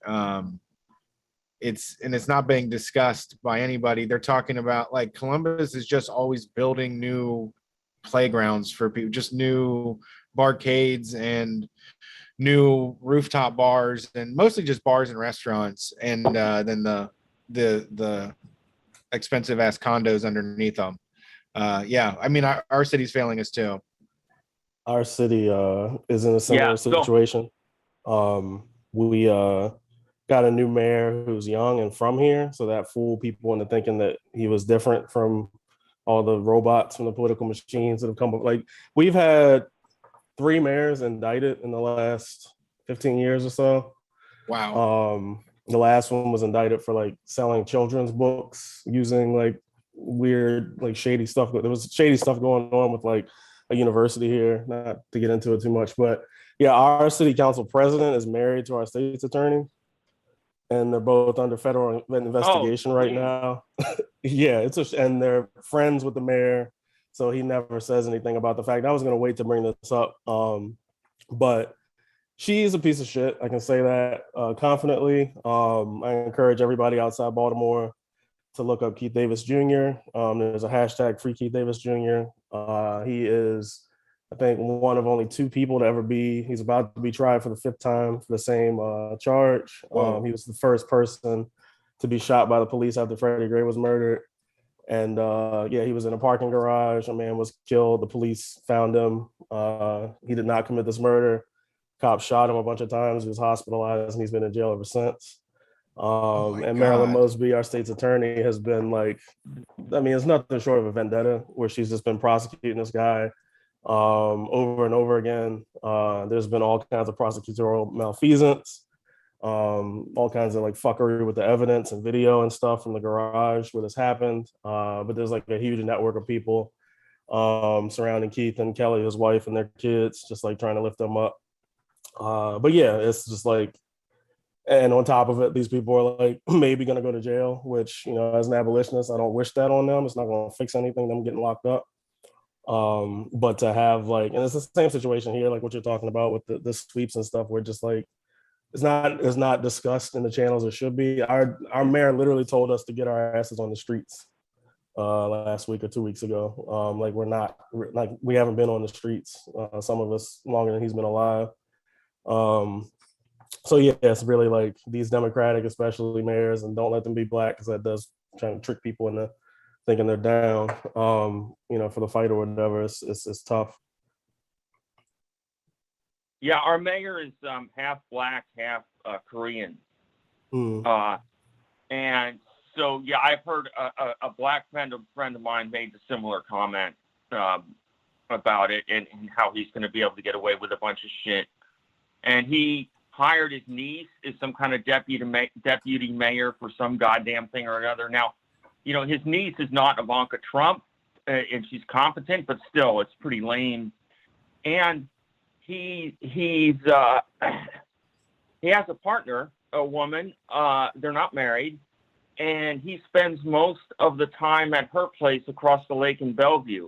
It's not being discussed by anybody. They're talking about like Columbus is just always building new playgrounds for people, just new barcades and new rooftop bars, and mostly just bars and restaurants, and then the expensive ass condos underneath them. Yeah, I mean our city's failing us too. Our city is in a similar situation. We got a new mayor who's young and from here, so that fooled people into thinking that he was different from all the robots from the political machines that have come up. Like we've had 3 mayors indicted in the last 15 years or so. Wow. The last one was indicted for like selling children's books using like weird, like shady stuff. There was shady stuff going on with like a university here, not to get into it too much, but yeah, our city council president is married to our state's attorney, and they're both under federal investigation right now. Yeah, and they're friends with the mayor, so he never says anything about the fact. I was going to wait to bring this up, but she's a piece of shit. I can say that confidently. I encourage everybody outside Baltimore to look up Keith Davis Jr. There's a hashtag Free Keith Davis Jr. He is, I think, one of only 2 people to ever he's about to be tried for the 5th time for the same charge. He was the first person to be shot by the police after Freddie Gray was murdered. And he was in a parking garage. A man was killed. The police found him. He did not commit this murder. Cops shot him a bunch of times. He was hospitalized and he's been in jail ever since. And Marilyn Mosby, our state's attorney, has been like, I mean, it's nothing short of a vendetta where she's just been prosecuting this guy over and over again. There's been all kinds of prosecutorial malfeasance, all kinds of like fuckery with the evidence and video and stuff from the garage where this happened. But there's like a huge network of people surrounding Keith and Kelly, his wife, and their kids, just like trying to lift them up. But yeah, it's just like, and on top of it, these people are like maybe going to go to jail, which, you know, as an abolitionist, I don't wish that on them. It's not going to fix anything, them getting locked up. But to have like, and it's the same situation here, like what you're talking about with the sweeps and stuff, where just like, it's not discussed in the channels it should be. Our mayor literally told us to get our asses on the streets last week or 2 weeks ago. Like we haven't been on the streets, some of us longer than he's been alive. So yeah, it's really like these Democratic, especially mayors, and don't let them be black, because that does try to trick people into thinking they're down, you know, for the fight or whatever. It's tough. Yeah, our mayor is half black, half Korean. And so, yeah, I've heard a black friend of mine made a similar comment about it and how he's going to be able to get away with a bunch of shit. And he hired his niece as some kind of deputy mayor for some goddamn thing or another. Now, you know, his niece is not Ivanka Trump, and she's competent, but still, it's pretty lame. And he has a partner, a woman. They're not married, and he spends most of the time at her place across the lake in Bellevue.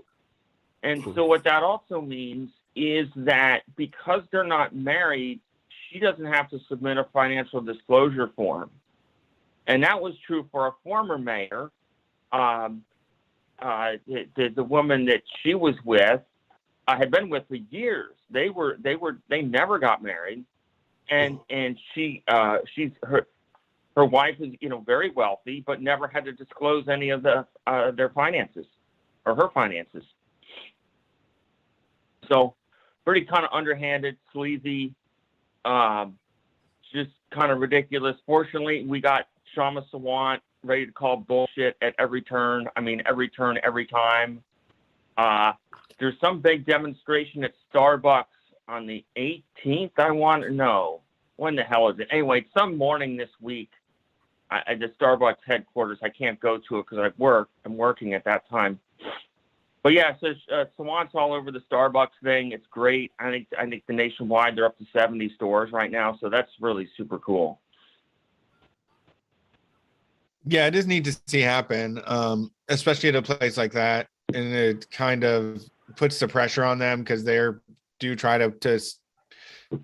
And so what that also means is that because they're not married, she doesn't have to submit a financial disclosure form. And that was true for a former mayor. The woman that she was with, had been with for years. They never got married. And her wife is, you know, very wealthy, but never had to disclose any of their finances or her finances. So pretty kind of underhanded, sleazy, just kind of ridiculous. Fortunately, we got Shama Sawant ready to call bullshit at every turn. I mean, every turn, every time. There's some big demonstration at Starbucks on the 18th. I want to know, when the hell is it? Anyway, some morning this week at the Starbucks headquarters. I can't go to it because I'm working at that time. But yeah, so Sawant's all over the Starbucks thing. It's great. I think the nationwide, they're up to 70 stores right now. So that's really super cool. Yeah, it is neat to see happen, especially at a place like that. And it kind of puts the pressure on them because do try to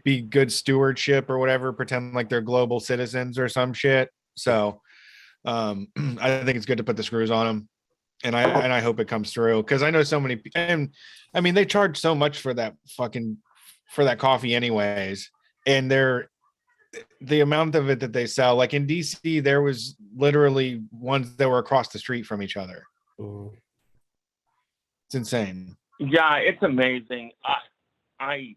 be good stewardship or whatever, pretend like they're global citizens or some shit. So I think it's good to put the screws on them. And I hope it comes through, because I know so many, and I mean, they charge so much for that coffee anyways. And the amount of it that they sell, like in DC, there was literally ones that were across the street from each other. It's insane. Yeah, it's amazing. I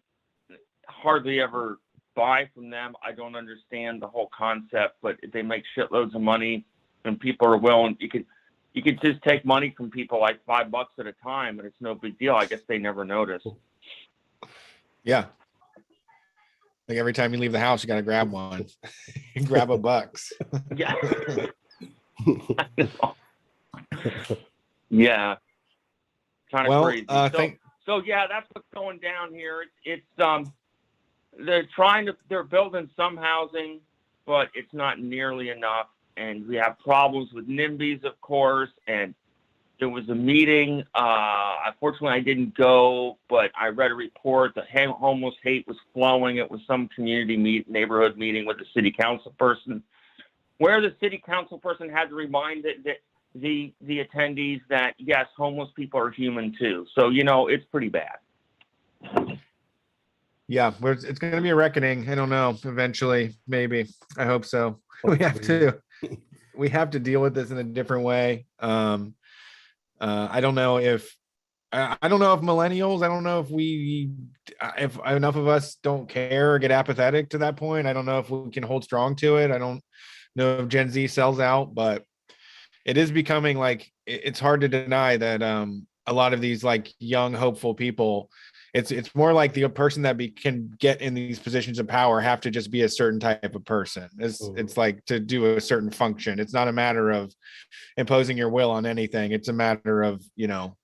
hardly ever buy from them. I don't understand the whole concept, but they make shitloads of money, and people are willing. You could just take money from people like $5 at a time, and it's no big deal. I guess they never notice. Yeah. Like every time you leave the house, you got to grab one. You grab $1. Yeah. Yeah. Kind of crazy. So yeah, that's what's going down here. It's they're building some housing, but it's not nearly enough. And we have problems with NIMBYs, of course. And there was a meeting. Unfortunately, I didn't go, but I read a report that homeless hate was flowing. It was some neighborhood meeting with the city council person, where the city council person had to remind the attendees that, yes, homeless people are human too. So, you know, it's pretty bad. Yeah, it's going to be a reckoning. I don't know. Eventually, maybe. I hope so. We have to deal with this in a different way. I don't know if millennials, I don't know if enough of us don't care or get apathetic to that point. I don't know if we can hold strong to it. I don't know if Gen Z sells out, but it is becoming like, it's hard to deny that a lot of these like young, hopeful people, it's more like the person that can get in these positions of power have to just be a certain type of person. It's like to do a certain function. It's not a matter of imposing your will on anything. It's a matter of, you know,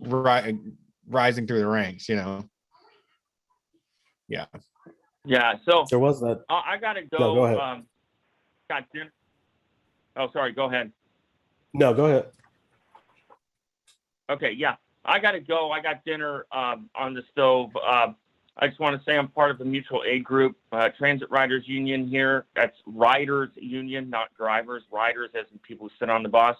rising through the ranks, Yeah. So There was that. I gotta go. No, go ahead. Got dinner. Oh, sorry. Go ahead. No, go ahead. Okay. Yeah, I gotta go. I got dinner on the stove. I just want to say I'm part of the mutual aid group, Transit Riders Union here. That's Riders Union, not drivers. Riders, as in people who sit on the bus.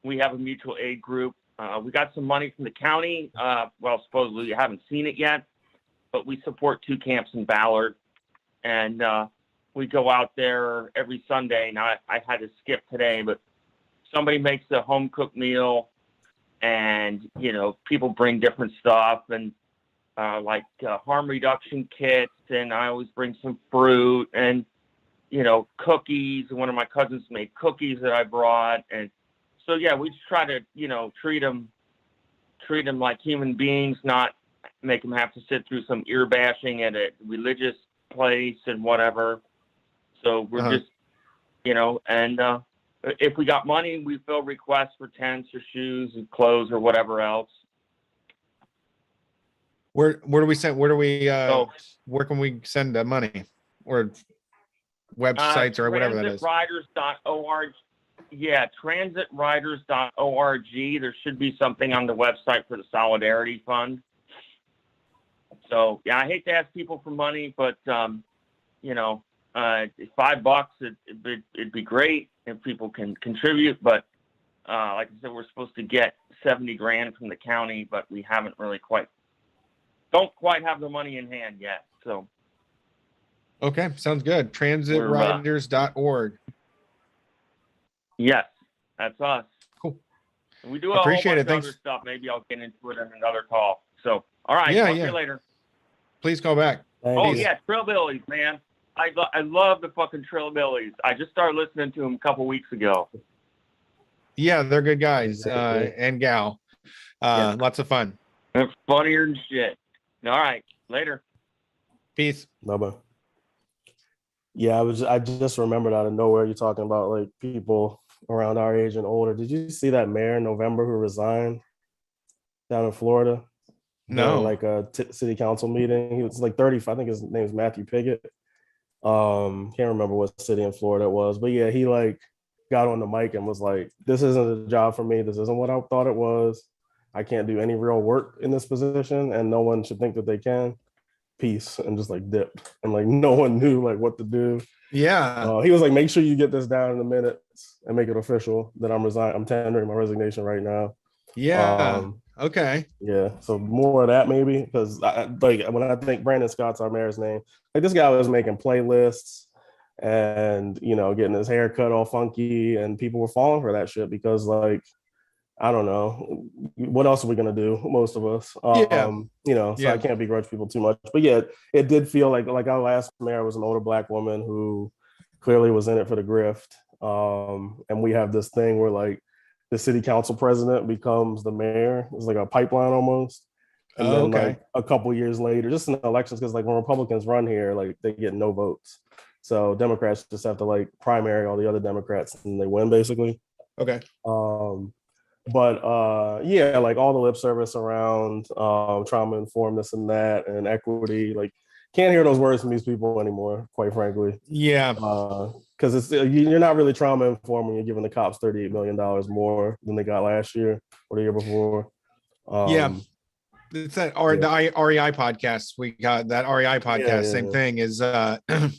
We have a mutual aid group. We got some money from the county. Well, supposedly you haven't seen it yet, but we support 2 camps in Ballard. And we go out there every Sunday. Now, I had to skip today, but somebody makes a home-cooked meal, and, people bring different stuff, and like harm reduction kits, and I always bring some fruit and, cookies. One of my cousins made cookies that I brought. And so, yeah, we just try to, treat them like human beings, not make them have to sit through some ear bashing at a religious place and whatever. So we're just, and if we got money, we fill requests for tents or shoes and clothes or whatever else. Where do we send? Where can we send the money, or websites or whatever that is? Transitriders.org. Yeah, transitriders.org. There should be something on the website for the Solidarity Fund. So yeah, I hate to ask people for money, but $5, it'd be great if people can contribute. But like I said, we're supposed to get $70,000 from the county, but we haven't really don't quite have the money in hand yet. So okay, sounds good. Transitriders.org. Yes, that's us. Cool. We do a Appreciate whole it. bunch of Thanks. other stuff. Maybe I'll get into it in another call. So all right, Yeah, talk to you later. Please call back. Thanks. Oh yeah, Trillbillies, man. I love the fucking Trillbillies. I just started listening to them a couple weeks ago. Yeah, they're good guys and gal. Lots of fun. They're funnier than shit. All right, later. Peace. Bye-bye. Yeah, I just remembered out of nowhere you're talking about like people around our age and older. Did you see that mayor in November who resigned down in Florida? No. Like a city council meeting. He was like 30. I think his name is Matthew Piggott. Can't remember what city in Florida it was, but yeah, he like got on the mic and was like, "This isn't a job for me. This isn't what I thought it was. I can't do any real work in this position, and no one should think that they can. Peace," and just like dipped, and like no one knew like what to do. Yeah. He was like, "Make sure you get this down in a minute and make it official that I'm tendering my resignation right now." Yeah. Okay. Yeah. So more of that maybe, because like when I think Brandon Scott's our mayor's name, like this guy was making playlists and getting his hair cut all funky, and people were falling for that shit because like I don't know what else are we gonna do, most of us. So I can't begrudge people too much, but yeah, it did feel like our last mayor was an older Black woman who clearly was in it for the grift. And we have this thing where like the city council president becomes the mayor. It's like a pipeline almost. And then like a couple years later, just in the elections, because like when Republicans run here, like they get no votes. So Democrats just have to like primary all the other Democrats and they win basically. Okay. Yeah, like all the lip service around trauma informed this and that and equity, like can't hear those words from these people anymore, quite frankly. Yeah. Because it's you're not really trauma informed when you're giving the cops $38 million more than they got last year or the year before. It's that the REI podcast. We got that REI podcast. Same thing is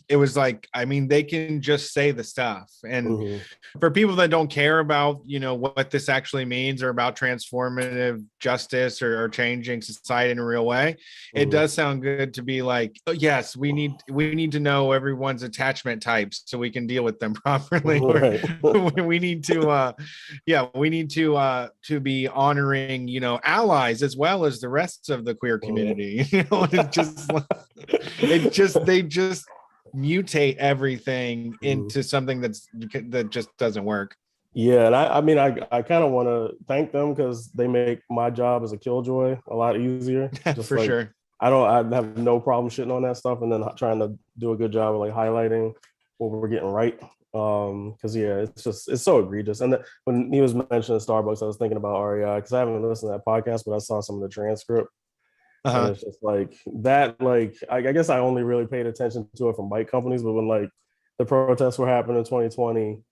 it was like, I mean, they can just say the stuff. And for people that don't care about, what this actually means or about transformative justice or changing society in a real way, it does sound good to be like, oh, yes, we need to know everyone's attachment types so we can deal with them properly. We need to be honoring, allies as well as the rest of the queer community. They just mutate everything into something that just doesn't work. Yeah, and I mean I kind of want to thank them because they make my job as a killjoy a lot easier. Just for sure. I have no problem shitting on that stuff and then trying to do a good job of like highlighting what we're getting right. Because it's so egregious. And when he was mentioning Starbucks, I was thinking about REI because I haven't listened to that podcast, but I saw some of the transcript. And it's just like that, like I guess I only really paid attention to it from bike companies, but when like the protests were happening in 2020,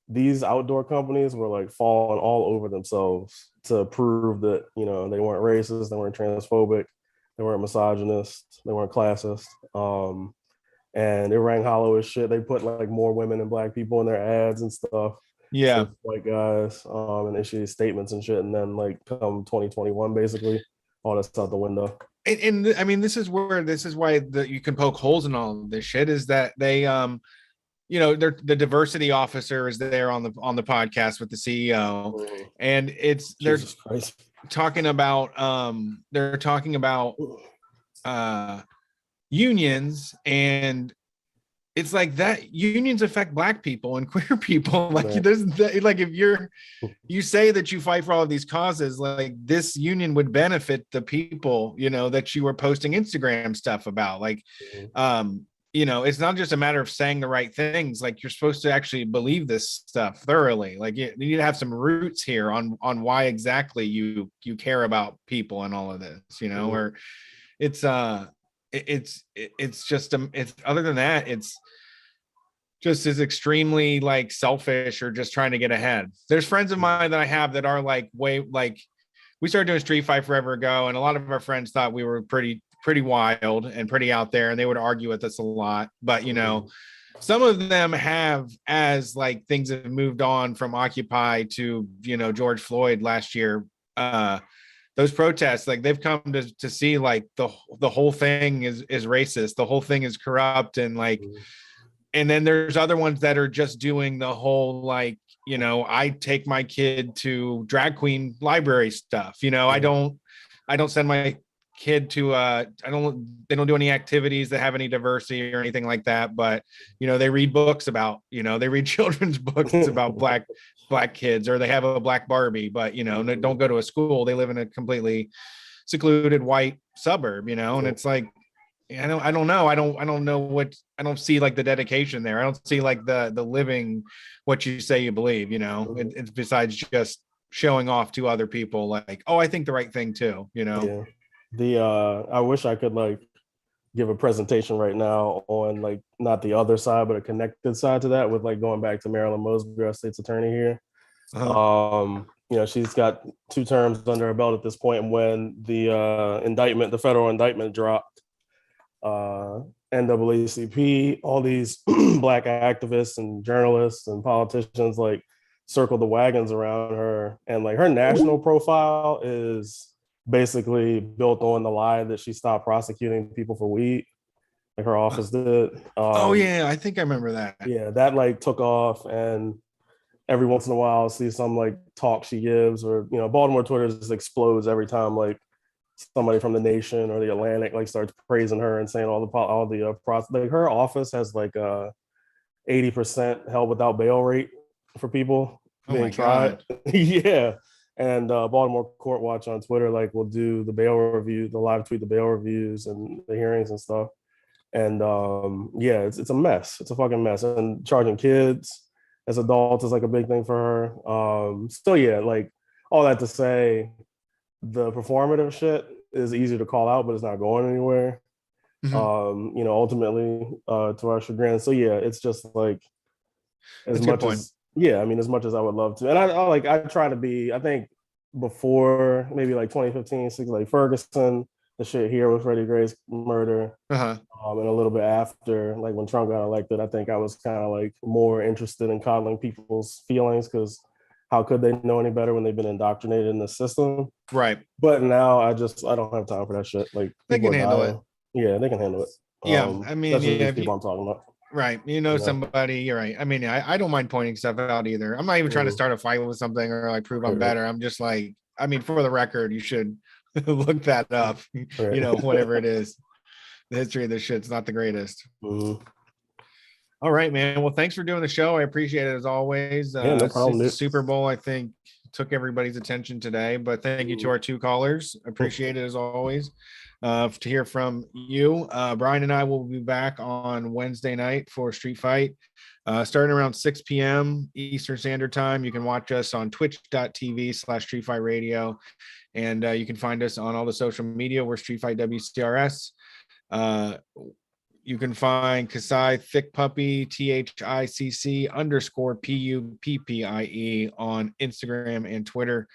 these outdoor companies were like falling all over themselves to prove that, you know, they weren't racist, they weren't transphobic, they weren't misogynist, they weren't classist. And it rang hollow as shit. They put like more women and black people in their ads and stuff. Yeah. White guys and issued statements and shit. And then like come 2021, basically, all that's out the window. And I mean, this is why you can poke holes in all of this shit is that they you know, the diversity officer is there on the podcast with the CEO, and they're talking about unions, and it's like that unions affect black people and queer people. Like like if you say that you fight for all of these causes, like this union would benefit the people, you know, that you were posting Instagram stuff about. Like you know, it's not just a matter of saying the right things. Like you're supposed to actually believe this stuff thoroughly. Like you need to have some roots here on why exactly you care about people and all of this, you know, or it's just it's other than that, it's just as extremely like selfish or just trying to get ahead. There's friends of mine that I have that are like way, like we started doing Street Fight forever ago, and a lot of our friends thought we were pretty wild and pretty out there, and they would argue with us a lot. But you know, some of them have, as like things have moved on from Occupy to, you know, George Floyd last year, those protests, like they've come to see like the whole thing is racist, the whole thing is corrupt, and like, and then there's other ones that are just doing the whole like, you know, I take my kid to drag queen library stuff, you know, I don't send my kid to they don't do any activities that have any diversity or anything like that, but you know, they read books about, you know, they read children's books about black kids, or they have a black Barbie, but you know, don't go to a school. They live in a completely secluded white suburb, you know, and it's like, I don't know. I don't know what, I don't see like the dedication there. I don't see like the living what you say you believe, you know. It's besides just showing off to other people like, oh, I think the right thing too, you know. I wish I could like give a presentation right now on like not the other side but a connected side to that, with like going back to Marilyn Mosby, our state's attorney here. You know, she's got 2 terms under her belt at this point, and when the federal indictment dropped, NAACP, all these black activists and journalists and politicians like circled the wagons around her, and like her national profile is basically built on the lie that she stopped prosecuting people for weed, like her office did. Oh yeah, I think I remember that. Yeah, that like took off, and every once in a while I'll see some like talk she gives, or you know, Baltimore Twitter just explodes every time like somebody from the Nation or the Atlantic like starts praising her and saying all the like her office has like 80% held without bail rate for people being tried. Yeah. And Baltimore Court Watch on Twitter like will do the bail review, the live tweet the bail reviews and the hearings and stuff. And yeah, it's a mess. It's a fucking mess. And charging kids as adults is like a big thing for her. So yeah, like all that to say, the performative shit is easy to call out, but it's not going anywhere. You know, ultimately, to our chagrin. So yeah, it's just like as much as I much as I would love to, and I try to be. I think before maybe like 2015, like Ferguson, the shit here with Freddie Gray's murder, and a little bit after, like when Trump got elected, I think I was kind of like more interested in coddling people's feelings, because how could they know any better when they've been indoctrinated in the system? Right. But now I don't have time for that shit. Like they can handle it. Yeah, they can handle it. Yeah, I mean, yeah, people I'm talking about. Right. You know, somebody, you're right. I mean, I don't mind pointing stuff out either. I'm not even trying to start a fight with something or like prove I'm better. I'm just like, I mean, for the record, you should look that up, you know, whatever it is. The history of this shit's not the greatest. All right, man. Well, thanks for doing the show. I appreciate it as always. Yeah, no problem. Super Bowl, I think took everybody's attention today, but thank you to our 2 callers. Appreciate it as always. To hear from you, Brian and I will be back on Wednesday night for Street Fight, starting around 6 p.m. Eastern Standard Time. You can watch us on twitch.tv/Street Fight Radio, and you can find us on all the social media. We're Street Fight WCRS. You can find Kasai Thick Puppy THICC_PUPPIE on Instagram and Twitter.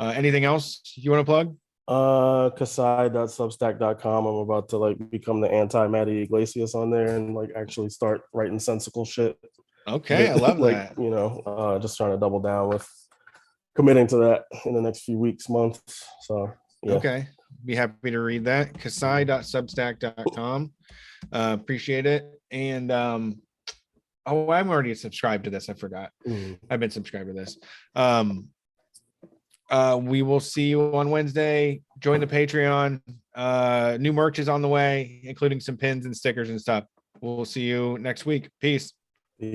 Anything else you want to plug? Kasai.substack.com. I'm about to like become the anti-Matty Iglesias on there and like actually start writing sensical shit. Okay, I love like, that. You know, just trying to double down with committing to that in the next few weeks, months. So yeah. Okay, be happy to read that. Kasai.substack.com. Appreciate it. And I'm already subscribed to this. I forgot. I've been subscribed to this. We will see you on Wednesday. Join the Patreon. New merch is on the way, including some pins and stickers and stuff. We'll see you next week. Peace. Peace.